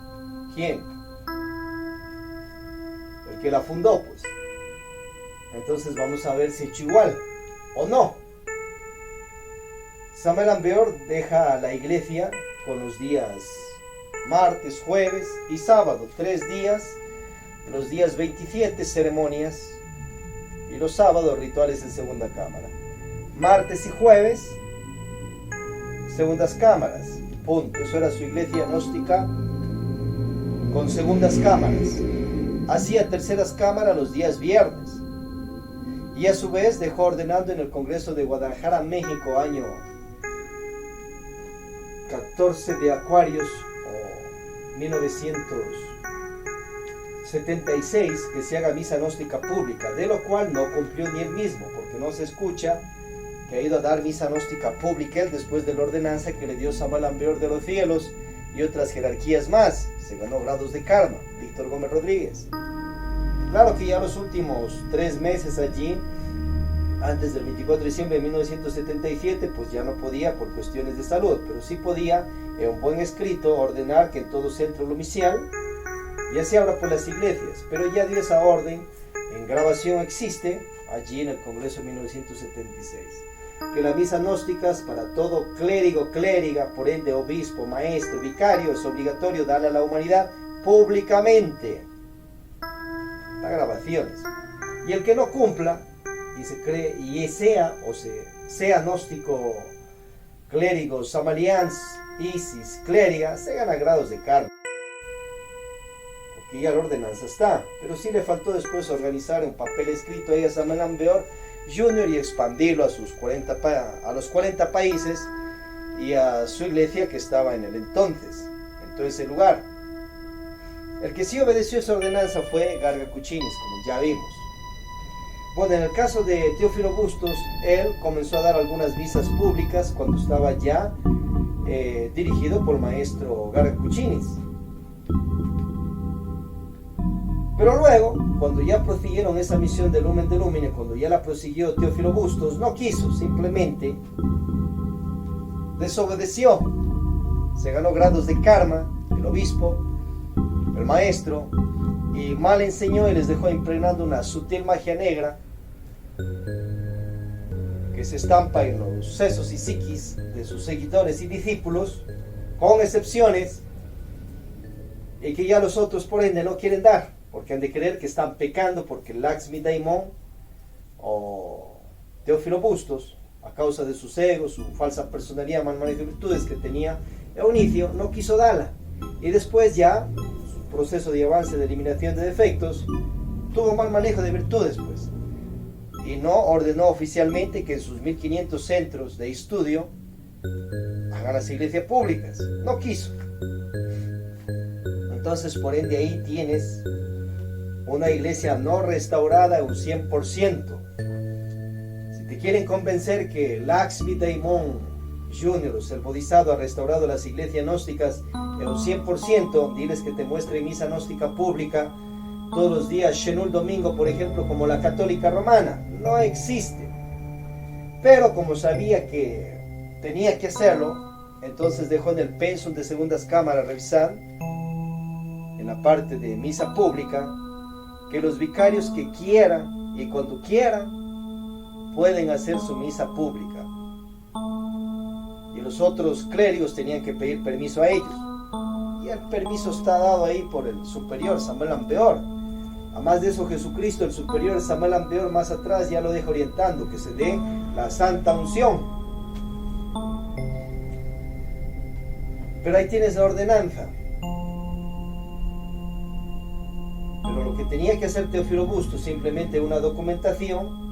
A: ¿Quién? El que la fundó, pues. Entonces vamos a ver si es igual o no. Samuel Ampere deja la iglesia con los días martes, jueves y sábado, 3 días, los días 27 ceremonias y los sábados rituales en segunda cámara. Martes y jueves, segundas cámaras, punto. Eso era su iglesia gnóstica con segundas cámaras. Hacía terceras cámaras los días viernes. Y a su vez dejó ordenando en el Congreso de Guadalajara, México, año 14 de Acuarios, o 1976, que se haga misa gnóstica pública, de lo cual no cumplió ni él mismo, porque no se escucha que ha ido a dar misa gnóstica pública él después de la ordenanza que le dio Samuel Ambeor de los Cielos y otras jerarquías más. Se ganó grados de karma, Víctor Gómez Rodríguez. Claro que ya los últimos 3 meses allí, antes del 24 de diciembre de 1977, pues ya no podía por cuestiones de salud, pero sí podía, en un buen escrito, ordenar que en todo centro lumicial ya se abra por las iglesias, pero ya dio esa orden, en grabación existe, allí en el Congreso de 1976, que las misas gnósticas para todo clérigo, clériga, por ende obispo, maestro, vicario, es obligatorio darle a la humanidad públicamente. Las grabaciones. Y el que no cumpla y se cree y sea gnóstico, clérigo, samarians, isis, clériga, se gana grados de karma, porque ya la ordenanza está. Pero sí le faltó después organizar un papel escrito ahí a Samuel Ambeor Jr. y expandirlo a los 40 países y a su iglesia que estaba en el entonces, en todo ese lugar. El que sí obedeció esa ordenanza fue Garga Kuchinis, como ya vimos. Bueno, en el caso de Teófilo Bustos, él comenzó a dar algunas misas públicas cuando estaba ya dirigido por el maestro Garga Kuchinis. Pero luego, cuando ya prosiguieron esa misión de Lumen de Lumine, cuando ya la prosiguió Teófilo Bustos, no quiso, simplemente desobedeció. Se ganó grados de karma, el obispo, el maestro, y mal enseñó y les dejó impregnando una sutil magia negra que se estampa en los sesos y psiquis de sus seguidores y discípulos, con excepciones, y que ya los otros por ende no quieren dar, porque han de creer que están pecando, porque Lakshmi Daimon o Teófilo Bustos, a causa de sus egos, su falsa personalidad, mal manejo de virtudes que tenía Eunicio, no quiso darla, y después ya proceso de avance de eliminación de defectos, tuvo mal manejo de virtudes, pues, y no ordenó oficialmente que en sus 1500 centros de estudio hagan las iglesias públicas, no quiso. Entonces, por ende, ahí tienes una iglesia no restaurada un 100%. Si te quieren convencer que Lakshmi Daimon Jr., el bodhisattva, ha restaurado las iglesias gnósticas en un 100%, diles que te muestre misa gnóstica pública todos los días, Shenul domingo, por ejemplo, como la católica romana. No existe. Pero como sabía que tenía que hacerlo, entonces dejó en el pensum de segundas cámaras revisar, en la parte de misa pública, que los vicarios que quieran y cuando quieran pueden hacer su misa pública. Y los otros clérigos tenían que pedir permiso a ellos. Y el permiso está dado ahí por el superior Samuel Ambeor. Además de eso, Jesucristo, el superior Samuel Ambeor, más atrás ya lo deja orientando, que se dé la santa unción. Pero ahí tienes la ordenanza. Pero lo que tenía que hacer Teófilo Bustos, simplemente una documentación,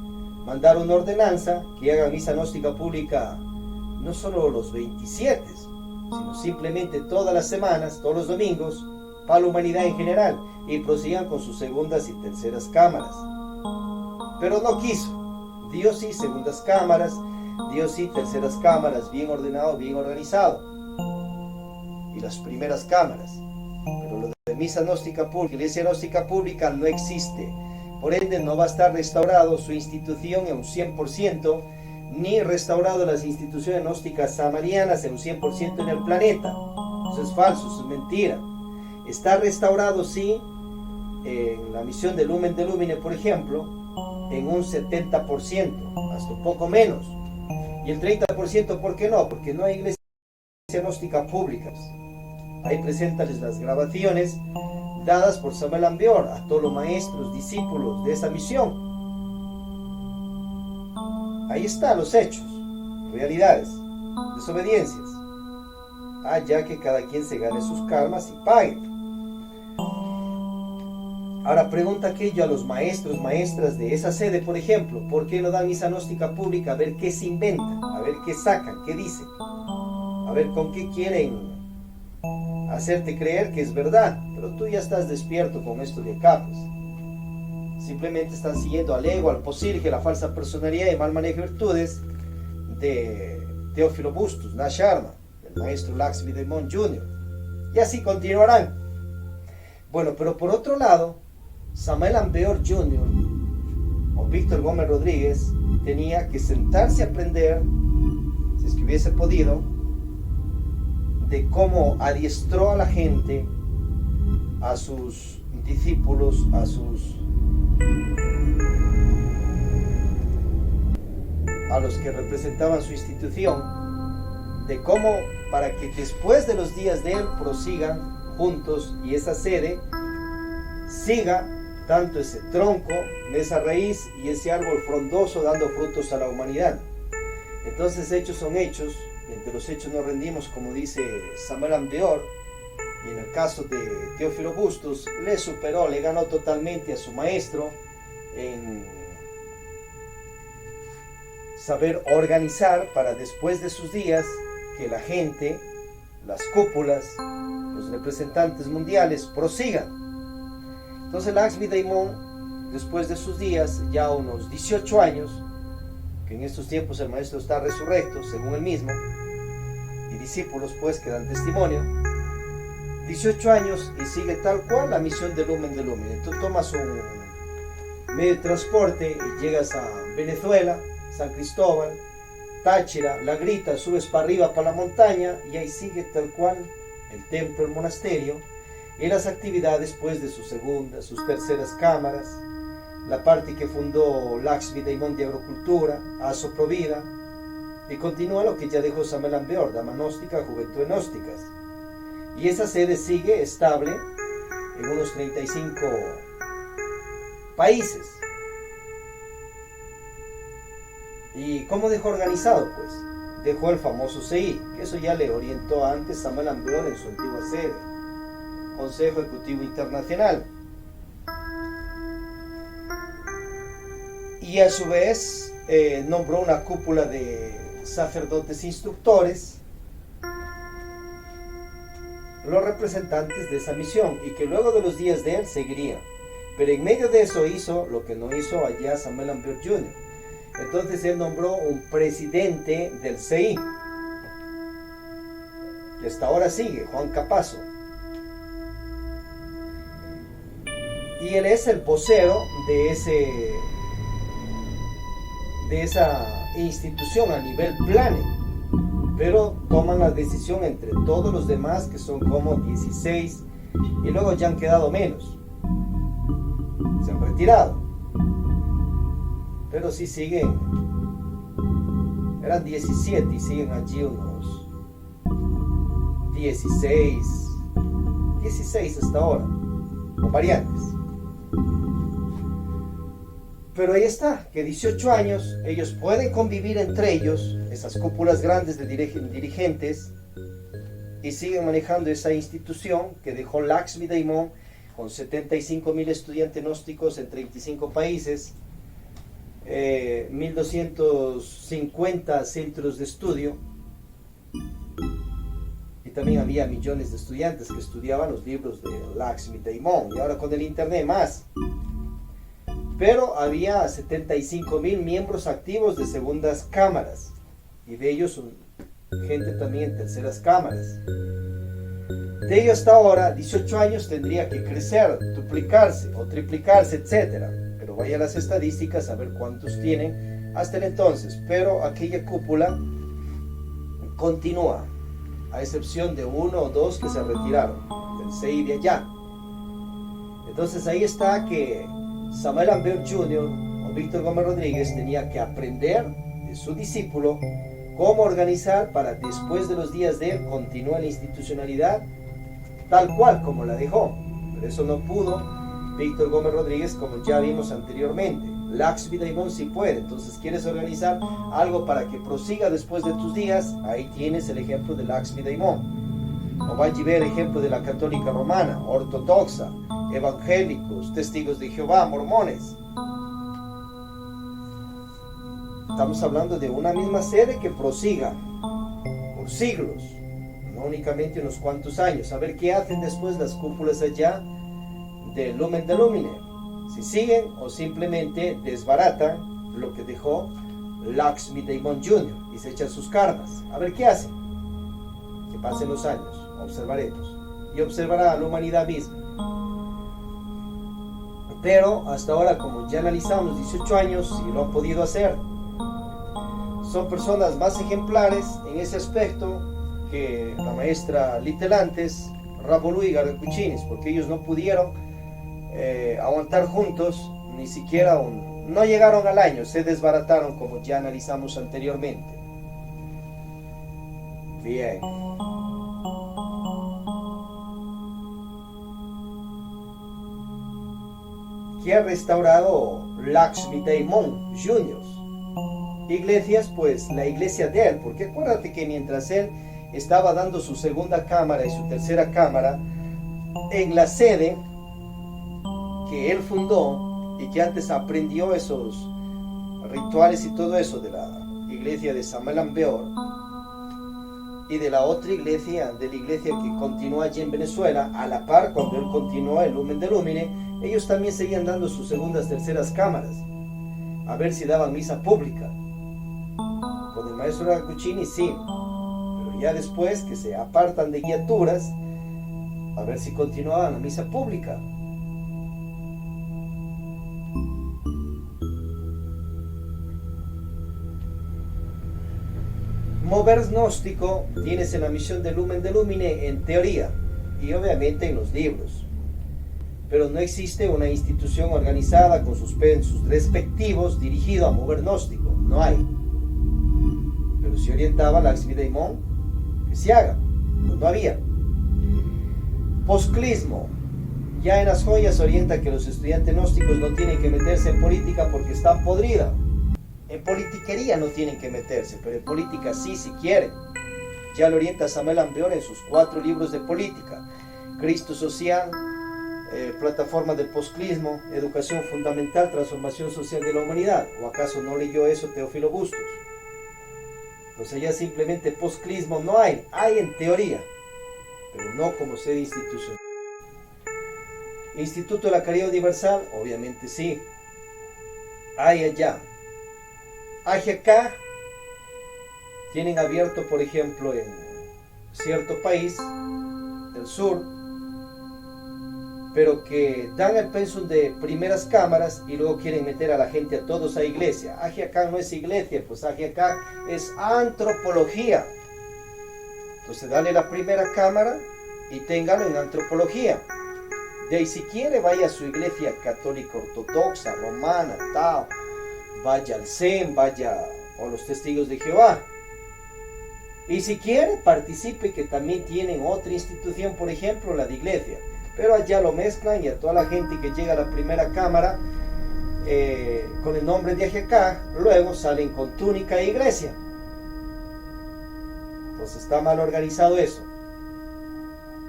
A: mandar una ordenanza que haga misa gnóstica pública no solo los 27, sino simplemente todas las semanas, todos los domingos, para la humanidad en general, y prosigan con sus segundas y terceras cámaras. Pero no quiso. Dios sí, segundas cámaras, Dios sí, terceras cámaras, bien ordenado, bien organizado. Y las primeras cámaras. Pero lo de misa gnóstica pública, iglesia gnóstica pública no existe. Por ende, no va a estar restaurado su institución en un 100%, ni restaurado las instituciones gnósticas samarianas en un 100% en el planeta. Eso es falso, eso es mentira. Está restaurado, sí, en la misión de Lumen de Lumine, por ejemplo, en un 70%, hasta un poco menos. Y el 30%, ¿por qué no? Porque no hay iglesia gnóstica públicas. Ahí preséntales las grabaciones dadas por Samuel Ambeor a todos los maestros, discípulos de esa misión. Ahí están los hechos, realidades, desobediencias. Ya que cada quien se gane sus karmas y pague. Ahora pregunta aquello a los maestros, maestras de esa sede, por ejemplo, ¿por qué no dan misa gnóstica pública? A ver qué se inventan, a ver qué sacan, qué dicen, a ver con qué quieren hacerte creer que es verdad. Pero tú ya estás despierto con esto de acá, pues. Simplemente están siguiendo al ego, al posirge, la falsa personalidad y mal manejo de virtudes de Teófilo Bustos, Nash Sharma, del maestro Lakshmi Daimon Jr. Y así continuarán. Bueno, pero por otro lado, Samael Aun Weor Jr. o Víctor Gómez Rodríguez tenía que sentarse a aprender, si es que hubiese podido, de cómo adiestró a la gente, a sus discípulos, a los que representaban su institución, de cómo para que después de los días de él prosigan juntos y esa sede siga tanto ese tronco, esa raíz y ese árbol frondoso dando frutos a la humanidad. Entonces hechos son hechos, y entre los hechos nos rendimos, como dice Samael Aun Weor, y en el caso de Teófilo Bustos, le superó, le ganó totalmente a su maestro en saber organizar para después de sus días que la gente, las cúpulas, los representantes mundiales prosigan. Entonces Lakshmi Daimon, después de sus días, ya unos 18 años, que en estos tiempos el maestro está resurrecto, según él mismo, y discípulos pues que dan testimonio, 18 años y sigue tal cual la misión de Lumen de Lumen. Tú tomas un medio de transporte y llegas a Venezuela, San Cristóbal, Táchira, La Grita, subes para arriba, para la montaña, y ahí sigue tal cual el templo, el monasterio, y las actividades pues de sus segundas, sus terceras cámaras, la parte que fundó Lakshmi Daimon de Agrocultura, Aso Provida, y continúa lo que ya dejó Samael Aun Weor, Dama Gnóstica, Juventud Gnósticas. Y esa sede sigue estable en unos 35 países. ¿Y cómo dejó organizado? Pues dejó el famoso CI, que eso ya le orientó antes Samael Aun Weor en su antigua sede, Consejo Ejecutivo Internacional. Y a su vez nombró una cúpula de sacerdotes instructores, los representantes de esa misión, y que luego de los días de él seguirían. Pero en medio de eso hizo lo que no hizo allá Samael Aun Weor Jr. Entonces él nombró un presidente del CI, que hasta ahora sigue, Juan Capazo. Y él es el vocero de esa institución a nivel plane, pero toman la decisión entre todos los demás, que son como 16, y luego ya han quedado menos, se han retirado, pero sí siguen, eran 17 y siguen allí unos 16 hasta ahora, con variantes. Pero ahí está, que 18 años, ellos pueden convivir entre ellos, esas cúpulas grandes de dirigentes, y siguen manejando esa institución que dejó Lakshmi Daimon con 75.000 estudiantes gnósticos en 35 países, 1.250 centros de estudio, y también había millones de estudiantes que estudiaban los libros de Lakshmi Daimon, y ahora con el internet más. Pero había 75.000 miembros activos de segundas cámaras, y de ellos gente también en terceras cámaras. De ello hasta ahora, 18 años tendría que crecer, duplicarse o triplicarse, etc. Pero vaya a las estadísticas a ver cuántos tienen hasta el entonces. Pero aquella cúpula continúa, a excepción de uno o dos que se retiraron del CI de allá. Entonces ahí está que Samael Aun Weor Jr. o Víctor Gómez Rodríguez tenía que aprender de su discípulo cómo organizar para después de los días de él continúe la institucionalidad tal cual como la dejó. Pero eso no pudo Víctor Gómez Rodríguez, como ya vimos anteriormente. Lakshmi Daimon sí puede. Entonces, ¿quieres organizar algo para que prosiga después de tus días? Ahí tienes el ejemplo de Lakshmi Daimon. O va a ver ejemplo de la católica romana, ortodoxa, evangélicos, testigos de Jehová, mormones. Estamos hablando de una misma sede que prosiga por siglos, no únicamente unos cuantos años. A ver qué hacen después las cúpulas allá de Lumen de Lumine. Si siguen o simplemente desbaratan lo que dejó Lakshmi Daimon Jr. y se echan sus karmas. A ver qué hacen. Que pasen los años, observaremos. Y observará a la humanidad misma. Pero hasta ahora, como ya analizamos 18 años, sí lo han podido hacer. Son personas más ejemplares en ese aspecto que la maestra Litelantes, Rabolu y Gardacuchinis, porque ellos no pudieron aguantar juntos, ni siquiera no llegaron al año, se desbarataron como ya analizamos anteriormente. Bien. Que ha restaurado Lakshmi Daimon Jr. Iglesias, pues la iglesia de él, porque acuérdate que mientras él estaba dando su segunda cámara y su tercera cámara en la sede que él fundó y que antes aprendió esos rituales y todo eso de la iglesia de Samael Beor y de la otra iglesia, de la iglesia que continuó allí en Venezuela, a la par cuando él continuó el Lumen de Lumine, ellos también seguían dando sus segundas, terceras cámaras, a ver si daban misa pública. Con el maestro Gardacuchinis sí, pero ya después que se apartan de guiaturas, a ver si continuaban la misa pública. Mover gnóstico tienes en la misión de Lumen de Lumine en teoría y obviamente en los libros, pero no existe una institución organizada con sus respectivos dirigido a mover gnóstico, no hay. Pero se orientaba a Lakshmi Daimon que se haga, pero no había. Posclismo, ya en las joyas orienta que los estudiantes gnósticos no tienen que meterse en política porque están podridos. En politiquería no tienen que meterse, pero en política sí, si quieren. Ya lo orienta Samael Beor en sus 4 libros de política: Cristo Social, Plataforma del Posclismo, Educación Fundamental, Transformación Social de la Humanidad. ¿O acaso no leyó eso Teófilo Bustos? Entonces ya simplemente posclismo no hay, hay en teoría, pero no como sede institucional. Instituto de la Caridad Universal, obviamente sí, hay allá. Acá tienen abierto, por ejemplo, en cierto país del sur, pero que dan el pensum de primeras cámaras y luego quieren meter a la gente a todos a iglesia. Acá no es iglesia, pues acá es antropología. Entonces dale la primera cámara y téngalo en antropología. De ahí si quiere vaya a su iglesia católica ortodoxa, romana, Tao, vaya al Zen, vaya a los testigos de Jehová. Y si quiere participe, que también tienen otra institución, por ejemplo la de iglesia. Pero allá lo mezclan y a toda la gente que llega a la primera cámara con el nombre de Ajecá, luego salen con túnica e iglesia. Entonces está mal organizado eso.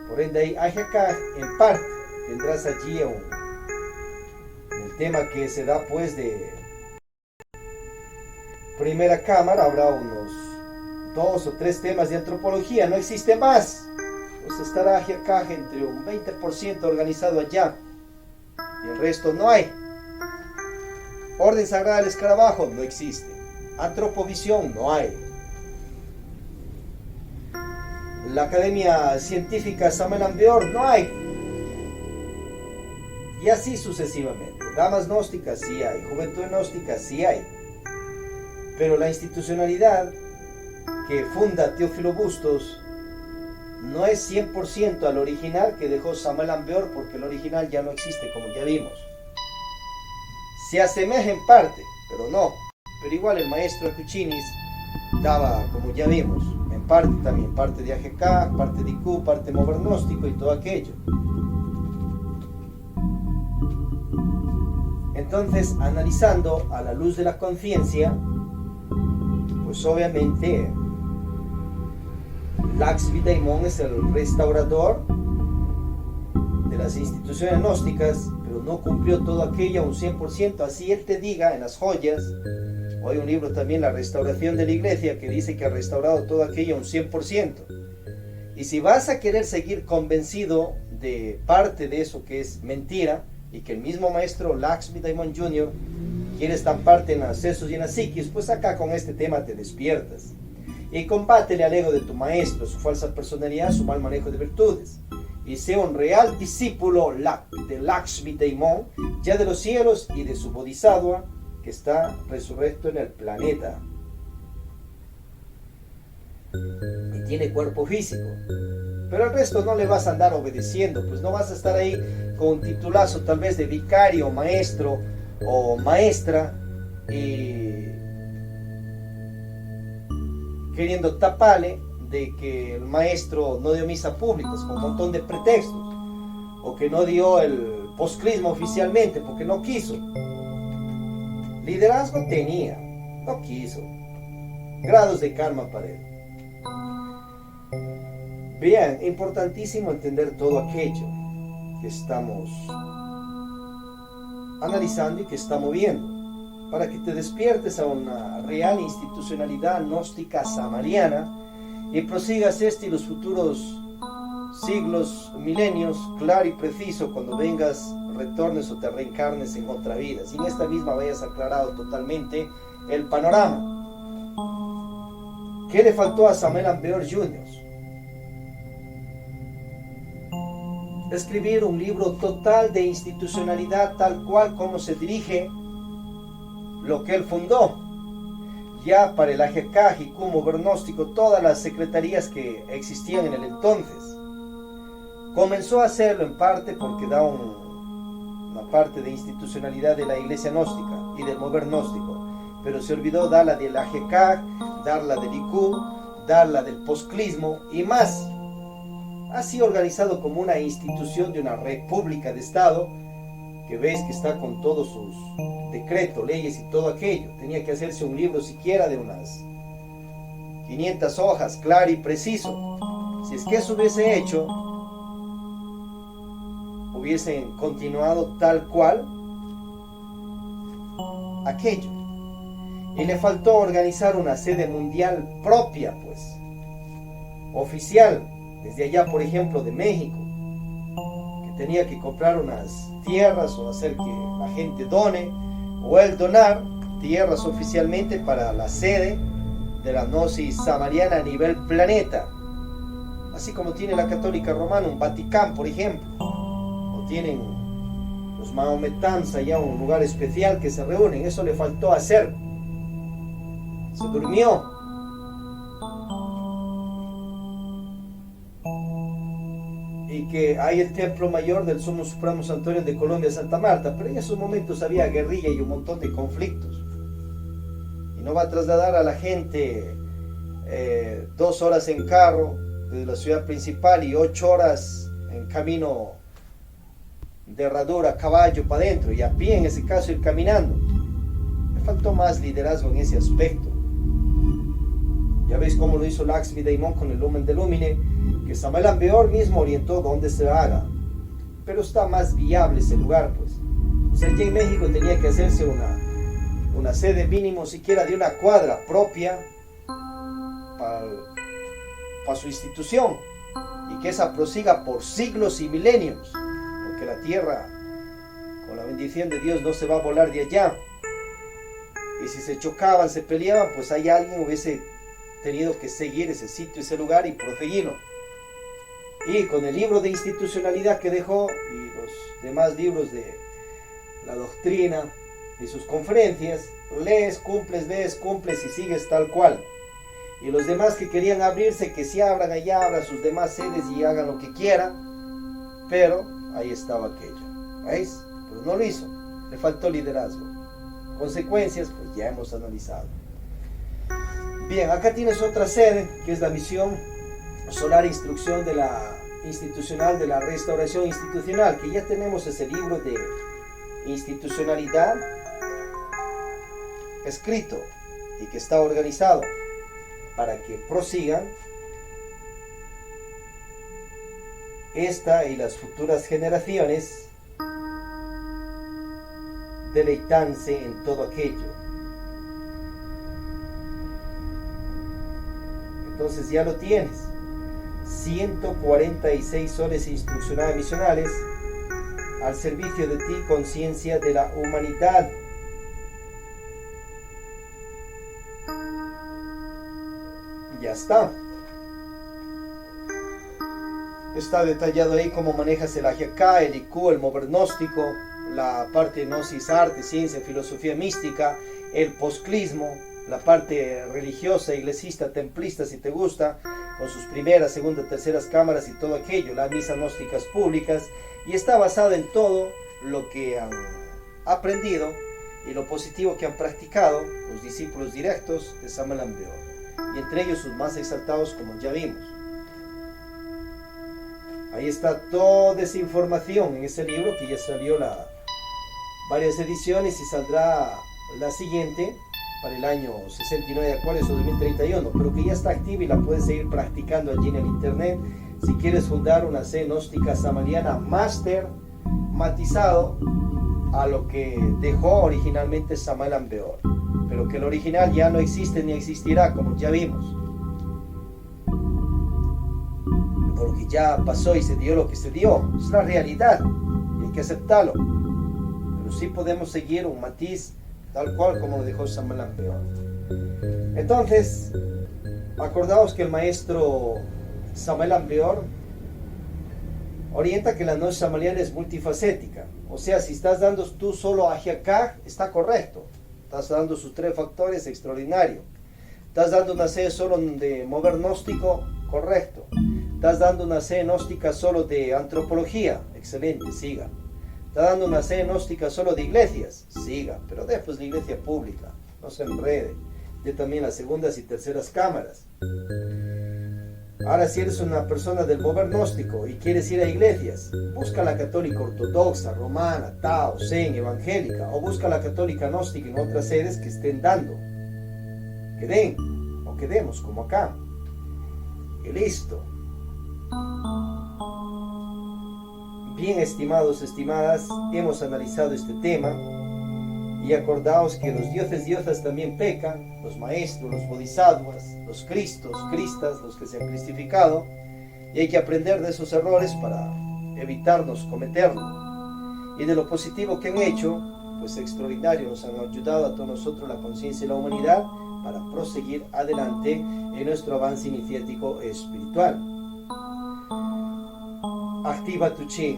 A: Por ende ahí Ajecá en parte tendrás allí el tema que se da pues de primera cámara, habrá unos 2 o 3 temas de antropología, no existe más. Pues estará acá entre un 20% organizado allá y el resto no hay. Orden Sagrada del Escarabajo no existe. Antropovisión no hay. La Academia Científica Samael Beor no hay. Y así sucesivamente. Damas gnósticas sí hay, juventud gnóstica sí hay. Pero la institucionalidad que funda Teófilo Bustos no es 100% al original que dejó Samael Beor, porque el original ya no existe, como ya vimos. Se asemeja en parte, pero no. Pero igual el maestro Gardacuchinis daba, como ya vimos, en parte también, parte de AGK, parte de IQ, parte mover gnóstico y todo aquello. Entonces, analizando a la luz de la conciencia, pues obviamente Laxmi Daimon es el restaurador de las instituciones gnósticas, pero no cumplió todo aquello a un 100%, así él te diga en las joyas. O hay un libro también, La Restauración de la Iglesia, que dice que ha restaurado todo aquello a un 100%. Y si vas a querer seguir convencido de parte de eso que es mentira, y que el mismo maestro Laxmi Daimon Jr. quiere estamparte en las sesos y en las psiquis, pues acá con este tema te despiertas. Y combátele al ego de tu maestro, su falsa personalidad, su mal manejo de virtudes. Y sea un real discípulo de Laxmi Daimon, ya de los cielos, y de su bodhisattva, que está resurrecto en el planeta. Y tiene cuerpo físico. Pero al resto no le vas a andar obedeciendo, pues no vas a estar ahí con un titulazo tal vez de vicario, maestro o maestra, y queriendo taparle de que el maestro no dio misa públicas con un montón de pretextos, o que no dio el postcrisma oficialmente porque no quiso. Liderazgo tenía, no quiso. Grados de karma para él. Bien, importantísimo entender todo aquello que estamos analizando y que estamos viendo, para que te despiertes a una real institucionalidad gnóstica samariana y prosigas este y los futuros siglos, milenios, claro y preciso, cuando vengas, retornes o te reencarnes en otra vida. Si en esta misma vayas aclarado totalmente el panorama. ¿Qué le faltó a Samuel Ambeor Jr.? Escribir un libro total de institucionalidad, tal cual como se dirige lo que él fundó. Ya para el AGK, Jikumo, Gnóstico, todas las secretarías que existían en el entonces. Comenzó a hacerlo en parte porque da una parte de institucionalidad de la iglesia gnóstica y del mover gnóstico, pero se olvidó dar la del AGK, dar la del IQ, dar la del posclismo y más. Así organizado como una institución de una república de Estado, que ves que está con todos sus decretos, leyes y todo aquello. Tenía que hacerse un libro siquiera de unas 500 hojas, claro y preciso. Si es que eso hubiese hecho, hubiesen continuado tal cual aquello. Y le faltó organizar una sede mundial propia, pues, oficial, desde allá, por ejemplo, de México, que tenía que comprar unas tierras o hacer que la gente done, o él donar tierras oficialmente para la sede de la gnosis samariana a nivel planeta, así como tiene la católica romana un Vaticano, por ejemplo, o tienen los maometanos allá un lugar especial que se reúnen. Eso le faltó hacer. Se durmió. Y que hay el templo mayor del Sumo Supremo Santuario de Colombia, Santa Marta, pero en esos momentos había guerrilla y un montón de conflictos. Y no va a trasladar a la gente 2 horas en carro desde la ciudad principal y 8 horas en camino de herradura, a caballo para adentro, y a pie en ese caso ir caminando. Le faltó más liderazgo en ese aspecto. Ya veis cómo lo hizo Laxmi Daimon con el Lumen de Lumine, que Samuel Ambeor mismo orientó dónde se haga, pero está más viable ese lugar, pues. O sea, allí en México tenía que hacerse una sede mínimo siquiera de una cuadra propia para su institución, y que esa prosiga por siglos y milenios, porque la tierra, con la bendición de Dios, no se va a volar de allá. Y si se chocaban, se peleaban, pues hay alguien hubiese tenido que seguir ese sitio, ese lugar y proseguirlo. Y con el libro de institucionalidad que dejó y los demás libros de la doctrina y sus conferencias, lees, cumples y sigues tal cual. Y los demás que querían abrirse, que si abran allá, abran sus demás sedes y hagan lo que quieran, pero ahí estaba aquello. ¿Veis? Pero no lo hizo, le faltó liderazgo. Consecuencias, pues ya hemos analizado. Bien, acá tienes otra sede, que es la misión solar instrucción de la institucional de la restauración institucional, que ya tenemos ese libro de institucionalidad escrito y que está organizado para que prosigan esta y las futuras generaciones deleitarse en todo aquello. Entonces ya lo tienes. 146 horas instruccionales misionales al servicio de ti, conciencia de la humanidad. Ya está. Está detallado ahí cómo manejas el Ajiacá, el IQ, el Movernóstico, la parte de Gnosis, arte, ciencia, filosofía mística, el posclismo, la parte religiosa, iglesista, templista, si te gusta, con sus primeras, segundas, terceras cámaras y todo aquello, las misas gnósticas públicas, y está basado en todo lo que han aprendido y lo positivo que han practicado los discípulos directos de Samael Aun Weor, y entre ellos sus más exaltados, como ya vimos. Ahí está toda esa información en ese libro que ya salió varias ediciones y saldrá la siguiente para el año 69 de Acuarios o 2031, pero que ya está activa y la puedes seguir practicando allí en el internet. Si quieres fundar una sede gnóstica samaliana máster, matizado a lo que dejó originalmente Samael Aun Weor, pero que el original ya no existe ni existirá, como ya vimos. Porque ya pasó y se dio lo que se dio, es la realidad y hay que aceptarlo, pero sí podemos seguir un matiz tal cual como lo dejó Samael Aun Weor. Entonces, acordaos que el maestro Samael Aun Weor orienta que la noche samaliana es multifacética, o sea, si estás dando tú solo Ajiacá, está correcto, estás dando sus 3 factores, extraordinario. Estás dando una sede solo de mover gnóstico, correcto. Estás dando una sede gnóstica solo de antropología, excelente, siga. Estás dando una sede gnóstica solo de iglesias, siga, pero después de iglesia pública, no se enrede. De también las segundas y terceras cámaras. Ahora, si eres una persona del mover gnóstico y quieres ir a iglesias, busca la católica ortodoxa, romana, Tao, Zen, evangélica, o busca la católica gnóstica en otras sedes que estén dando. Que den, o que demos, como acá. Y listo. Bien, estimados, estimadas, hemos analizado este tema y acordaos que los dioses, diosas también pecan, los maestros, los bodhisattvas, los cristos, cristas, los que se han cristificado, y hay que aprender de esos errores para evitarnos cometerlo. Y de lo positivo que han hecho, pues extraordinario, nos han ayudado a todos nosotros, la conciencia y la humanidad, para proseguir adelante en nuestro avance iniciático espiritual. Activa tu chi.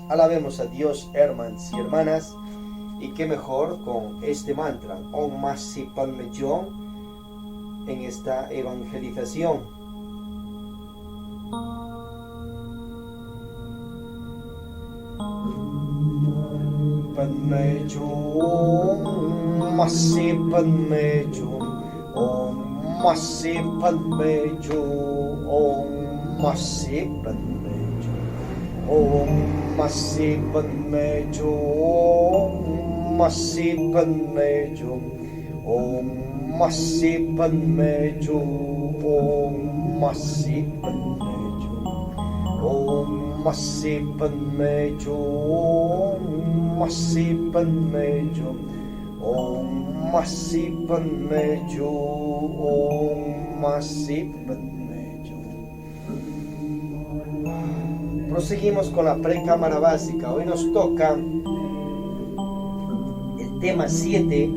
A: Alabemos a Dios, hermanos y hermanas, y qué mejor con este mantra, Om Masi Padme Hum, en esta evangelización. Padme Hum, Masi Padme Hum, Om Masi Padme Hum, Om Masi Padme Hum, Om Masi Padme Hum, Masi Padme Hum, Om Masi Padme Hum, Om Masi Padme Hum, Om Masi Padme Hum, Masi Padme Hum, Om Masi Padme Hum, Om Masi Padme Hum. Proseguimos con la precámara básica. Hoy nos toca el tema 7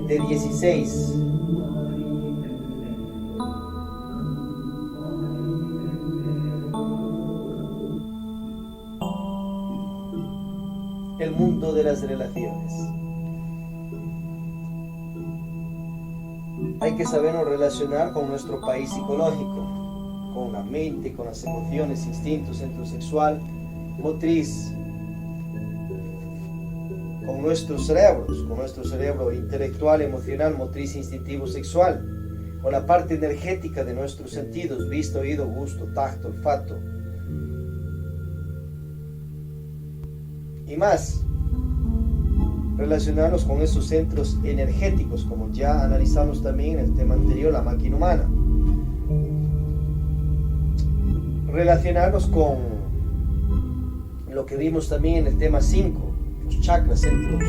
A: de 16. El mundo de las relaciones. Hay que sabernos relacionar con nuestro país psicológico, con la mente, con las emociones, instintos, centro sexual, motriz, con nuestros cerebros, con nuestro cerebro intelectual, emocional, motriz, instintivo, sexual, con la parte energética de nuestros sentidos, vista, oído, gusto, tacto, olfato, y más. Relacionarnos con esos centros energéticos, como ya analizamos también en el tema anterior, la máquina humana. Relacionarnos con lo que vimos también en el tema 5, los chakras, centros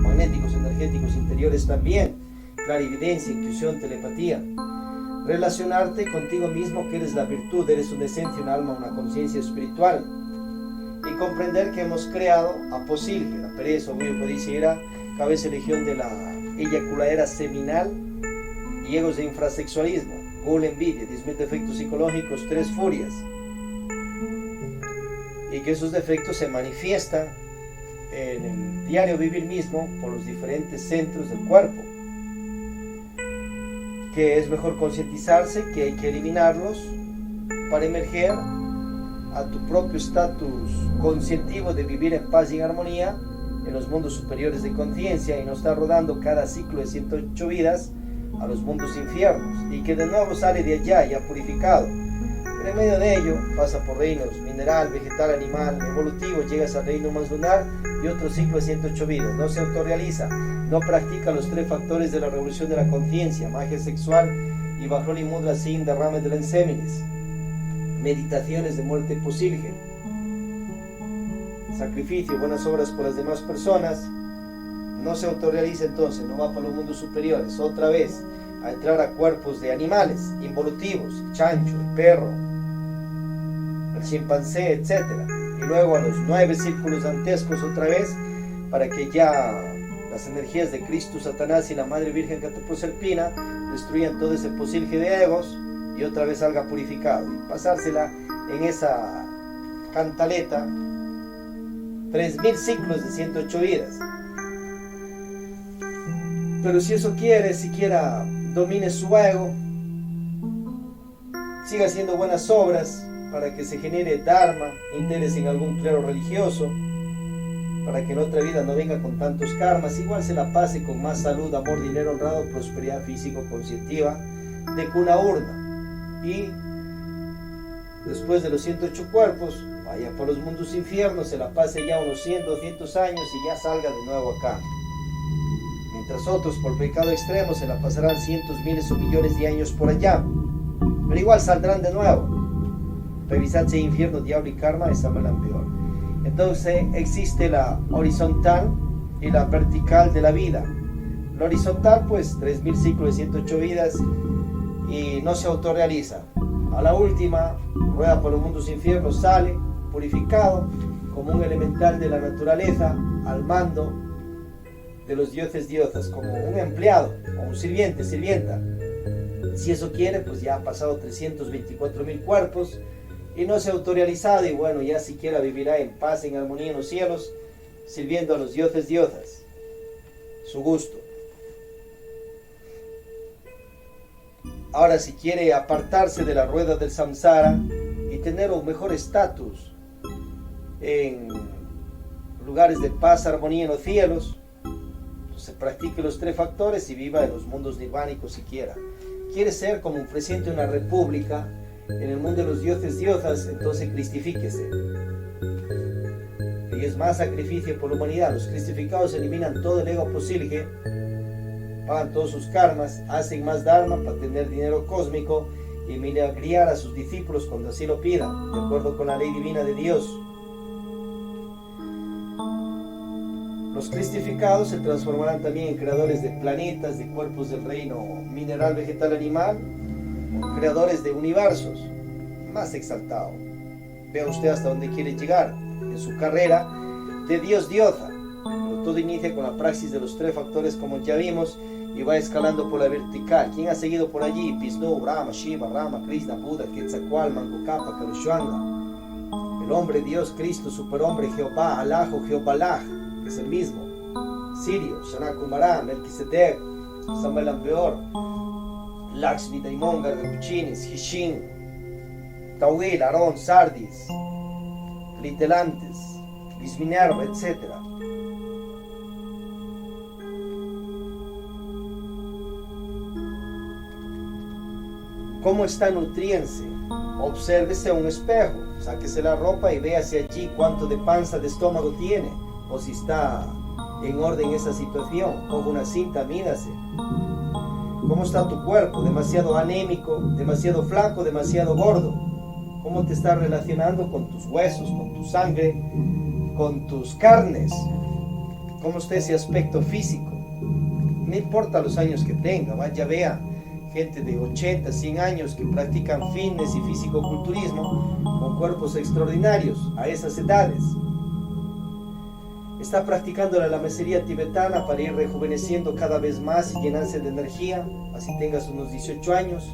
A: magnéticos, energéticos interiores también, clarividencia, intuición, telepatía. Relacionarte contigo mismo, que eres la virtud, eres una esencia, un alma, una conciencia espiritual. Y comprender que hemos creado a Posilge, la pereza, orgullo, codicia, ira, cabeza y legión de la eyaculadera seminal y egos de infrasexualismo, gula, envidia, 10.000 defectos psicológicos, 3 furias. Y que esos defectos se manifiestan en el diario vivir mismo por los diferentes centros del cuerpo. Que es mejor concientizarse que hay que eliminarlos para emerger a tu propio estatus conscientivo de vivir en paz y en armonía en los mundos superiores de conciencia y no estar rodando cada ciclo de 108 vidas a los mundos infiernos, y que de nuevo sale de allá ya purificado. Pero en medio de ello pasa por reinos mineral, vegetal, animal, evolutivo, llegas al reino más lunar y otro ciclo de 108 vidas. No se autorrealiza, no practica los 3 factores de la revolución de la conciencia, magia sexual y Bajroli Mudra sin derrames de la ensémenes, meditaciones de muerte Posilge, sacrificio, buenas obras por las demás personas. No se autorrealiza, entonces no va para los mundos superiores, otra vez a entrar a cuerpos de animales involutivos, el chancho, el perro, el chimpancé, etc. Y luego a los 9 círculos dantescos otra vez, para que ya las energías de Cristo, Satanás y la Madre Virgen Catoproserpina destruyan todo ese Posilge de egos y otra vez salga purificado, y pasársela en esa cantaleta 3.000 ciclos de 108 vidas. Pero si eso quiere, siquiera domine su ego, siga haciendo buenas obras para que se genere dharma, interés en algún clero religioso, para que en otra vida no venga con tantos karmas, igual se la pase con más salud, amor, dinero, honrado, prosperidad físico-conscientiva de cuna urna. Y después de los 108 cuerpos, vaya por los mundos infiernos, se la pase ya unos 100, 200 años y ya salga de nuevo acá. Mientras otros por pecado extremo se la pasarán cientos, miles o millones de años por allá, pero igual saldrán de nuevo. Revisarse infierno, diablo y karma, esa me la peor. Entonces existe la horizontal y la vertical de la vida. La horizontal, pues 3.000 ciclos de 108 vidas y no se autorrealiza. A la última, rueda por los mundos infiernos, sale purificado como un elemental de la naturaleza al mando de los dioses diosas, como un empleado o un sirviente, sirvienta. Si eso quiere, pues ya ha pasado 324.000 cuerpos y no se ha autorrealizado, y bueno, ya siquiera vivirá en paz, en armonía en los cielos, sirviendo a los dioses diosas. Su gusto. Ahora, si quiere apartarse de la rueda del samsara y tener un mejor estatus en lugares de paz, armonía en los cielos, se practique los 3 factores y viva en los mundos nirvánicos siquiera. Quiere ser como un presidente de una república en el mundo de los dioses diosas, entonces cristifíquese. Y es más sacrificio por la humanidad. Los cristificados eliminan todo el ego Posilge, pagan todos sus karmas, hacen más dharma para tener dinero cósmico y milagriar a sus discípulos cuando así lo pidan, de acuerdo con la ley divina de Dios. Los cristificados se transformarán también en creadores de planetas, de cuerpos del reino mineral, vegetal, animal, creadores de universos, más exaltado. Vea usted hasta dónde quiere llegar en su carrera de Dios diosa. Pero todo inicia con la praxis de los 3 factores, como ya vimos, y va escalando por la vertical. ¿Quién ha seguido por allí? Vishnu, Brahma, Shiva, Rama, Krishna, Buda, Quetzalcóatl, Manco Cápac, Kaleshwanga. El hombre, Dios, Cristo, superhombre, Jehová, Alaj o Jehová, que es el mismo. Sirio, Shanakumara, Melquisedec, Samuel Ambeor, Lakshmi, Daimon, Gargacuchinis, Hishin, Tawil, Aarón, Sardis, Litelantes, Lisminerva, etc. ¿Cómo está nutriéndose obsérvese un espejo, sáquese la ropa y véase allí cuánto de panza, de estómago tiene, o si está en orden esa situación. Ponga una cinta, mírase. ¿Cómo está tu cuerpo? ¿Demasiado anémico, demasiado flaco, demasiado gordo? ¿Cómo te estás relacionando con tus huesos, con tu sangre, con tus carnes? ¿Cómo está ese aspecto físico? No importa los años que tenga, vaya, vea gente de 80, 100 años que practican fitness y fisicoculturismo con cuerpos extraordinarios a esas edades. Está practicando la lamasería tibetana para ir rejuveneciendo cada vez más y llenarse de energía, así tengas unos 18 años.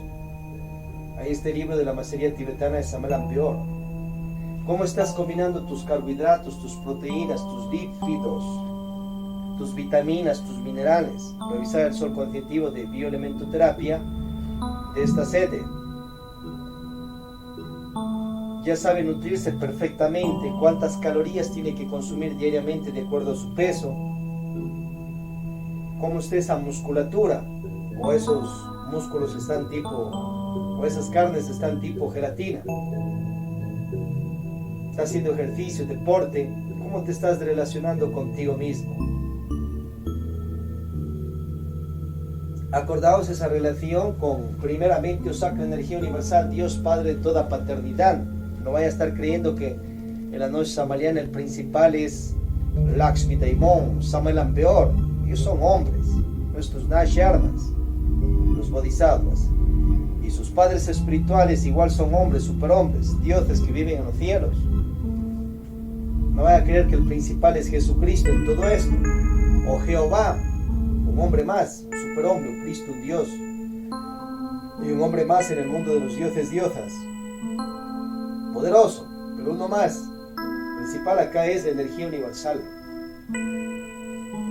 A: Ahí está el libro de la lamasería tibetana de Samuel Ampeor. ¿Cómo estás combinando tus carbohidratos, tus proteínas, tus lípidos, tus vitaminas, tus minerales? Revisar el sol conscientivo de bioelementoterapia de esta sede. Ya sabe nutrirse perfectamente, cuántas calorías tiene que consumir diariamente de acuerdo a su peso, cómo está esa musculatura, o esos músculos están tipo, o esas carnes están tipo gelatina. Está haciendo ejercicio, deporte, cómo te estás relacionando contigo mismo. Acordaos esa relación con, primeramente, os sacra energía universal, Dios Padre de toda paternidad. No vaya a estar creyendo que en la noche samaliana el principal es Lakshmi Daimon, Samuel Ampeor. Ellos son hombres, nuestros Nasharmas, los Bodhisattvas. Y sus padres espirituales igual son hombres, superhombres, dioses que viven en los cielos. No vaya a creer que el principal es Jesucristo en todo esto. O Jehová, un hombre más, un superhombre, un Cristo, un Dios. Y un hombre más en el mundo de los dioses, diosas. Poderoso, pero uno más. El principal acá es la energía universal.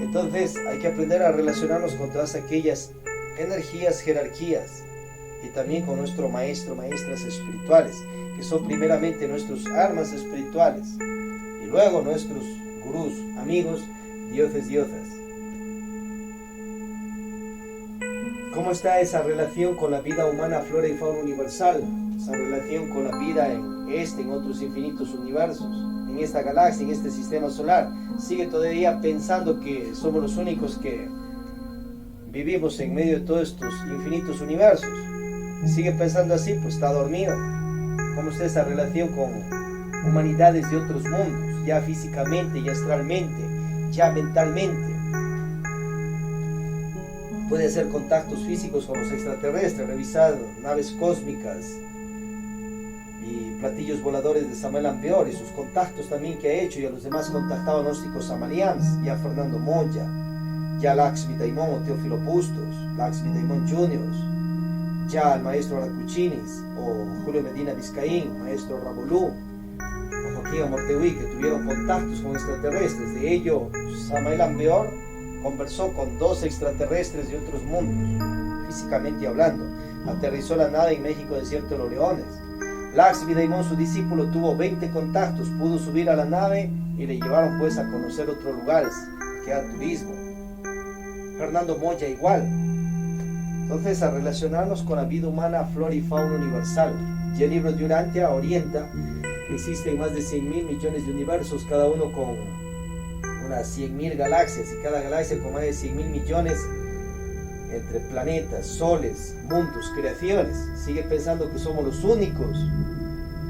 A: Entonces hay que aprender a relacionarnos con todas aquellas energías, jerarquías, y también con nuestro maestro, maestras espirituales, que son primeramente nuestros armas espirituales, y luego nuestros gurús, amigos, dioses, diosas. ¿Cómo está esa relación con la vida humana, flora y fauna universal? Esa relación con la vida en otros infinitos universos, en esta galaxia, en este sistema solar. Sigue todavía pensando que somos los únicos que vivimos en medio de todos estos infinitos universos. Sigue pensando así, pues está dormido. ¿Cómo está esa relación con humanidades de otros mundos? Ya físicamente, ya astralmente, ya mentalmente. Puede hacer contactos físicos con los extraterrestres, revisar naves cósmicas y platillos voladores de Samuel Ampeor y sus contactos también que ha hecho, y a los demás contactados gnósticos samarianos, ya Fernando Moya, ya Lakshmi Daimon o Teófilo Bustos, Lakshmi Daimon Jr., ya el maestro Aracuchinis o Julio Medina Vizcaín, maestro Rabolú o Joaquín Amortegui, que tuvieron contactos con extraterrestres. De ello, Samuel Ampeor conversó con 2 extraterrestres de otros mundos, físicamente hablando. Aterrizó la nave en México, desierto de los Leones. Lakshmi Daimon, su discípulo, tuvo 20 contactos, pudo subir a la nave y le llevaron pues a conocer otros lugares, que era turismo. Fernando Moya igual. Entonces, a relacionarnos con la vida humana, flora y fauna universal. Y el libro de Urantia orienta que existen más de 100.000 millones de universos, cada uno con unas 100.000 galaxias, y cada galaxia con más de 100.000 millones entre planetas, soles, mundos, creaciones. Sigue pensando que somos los únicos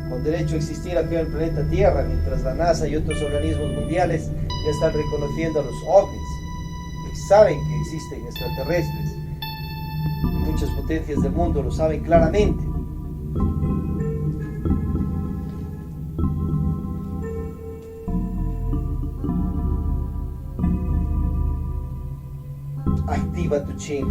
A: con derecho a existir aquí en el planeta Tierra, mientras la NASA y otros organismos mundiales ya están reconociendo a los ovnis y saben que existen extraterrestres. Muchas potencias del mundo lo saben claramente. Activa tu chi.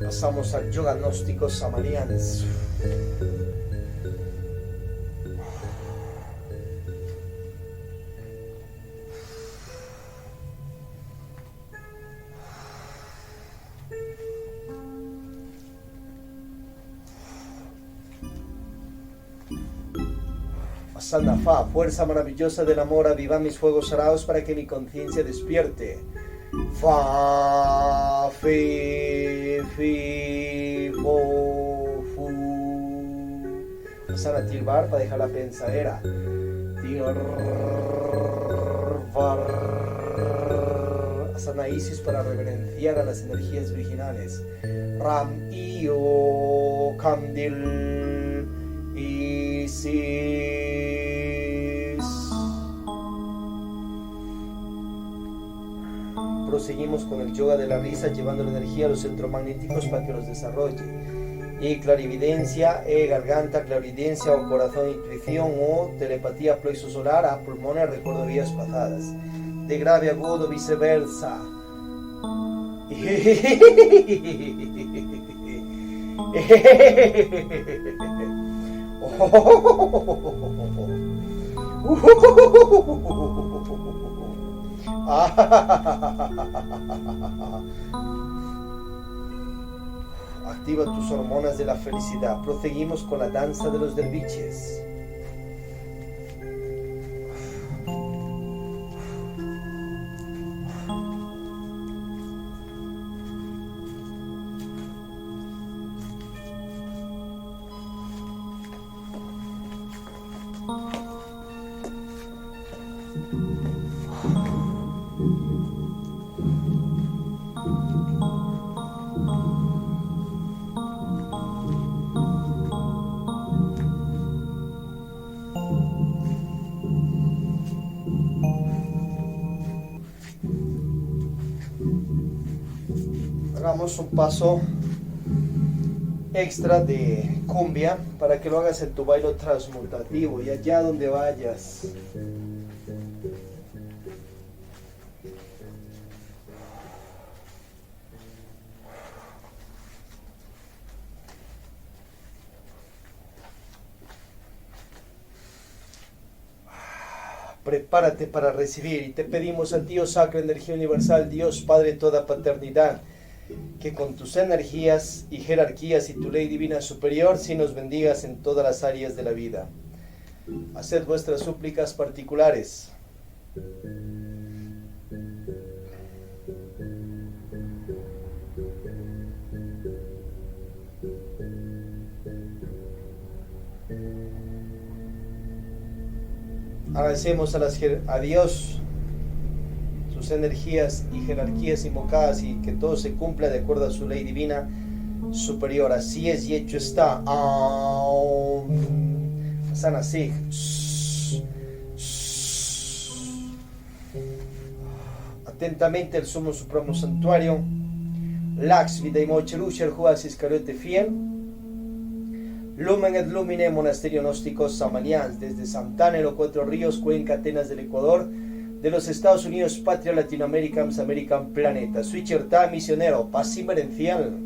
A: Pasamos al yoga gnóstico samarianes. Asana Fa, fuerza maravillosa del amor, aviva mis fuegos sagrados para que mi conciencia despierte. Fa, fi, fo, fu. Asana Tilbar para dejar la pensadera. Asana Isis para reverenciar a las energías virginales. Ram Io Kandil Isis. Proseguimos con el yoga de la risa, llevando la energía a los centromagnéticos para que los desarrolle. Y clarividencia, garganta, clarividencia o corazón, intuición o telepatía, plexo solar, a pulmones, recuerdo vías pasadas. De grave a agudo, viceversa. Activa tus hormonas de la felicidad. Proseguimos con la danza de los derviches. Hagamos un paso extra de cumbia para que lo hagas en tu baile transmutativo y allá donde vayas. Prepárate para recibir y te pedimos al Dios Sacra, Energía Universal, Dios Padre toda paternidad, que con tus energías y jerarquías y tu ley divina superior sí nos bendigas en todas las áreas de la vida. Haced vuestras súplicas particulares. Agradecemos a Dios sus energías y jerarquías invocadas y que todo se cumpla de acuerdo a su ley divina superior. Así es y hecho está. Asana Sig. Atentamente el Sumo Supremo Santuario. Lax Vidaimocherusher Juas Iscariote Fien. Lumen et Lumine, Monasterio Gnóstico Samalians, desde Santana, en los Cuatro Ríos, Cuenca, Atenas del Ecuador, de los Estados Unidos, Patria Latinoamérica, American Planeta. Switcher Ta, misionero, paz inmerencial.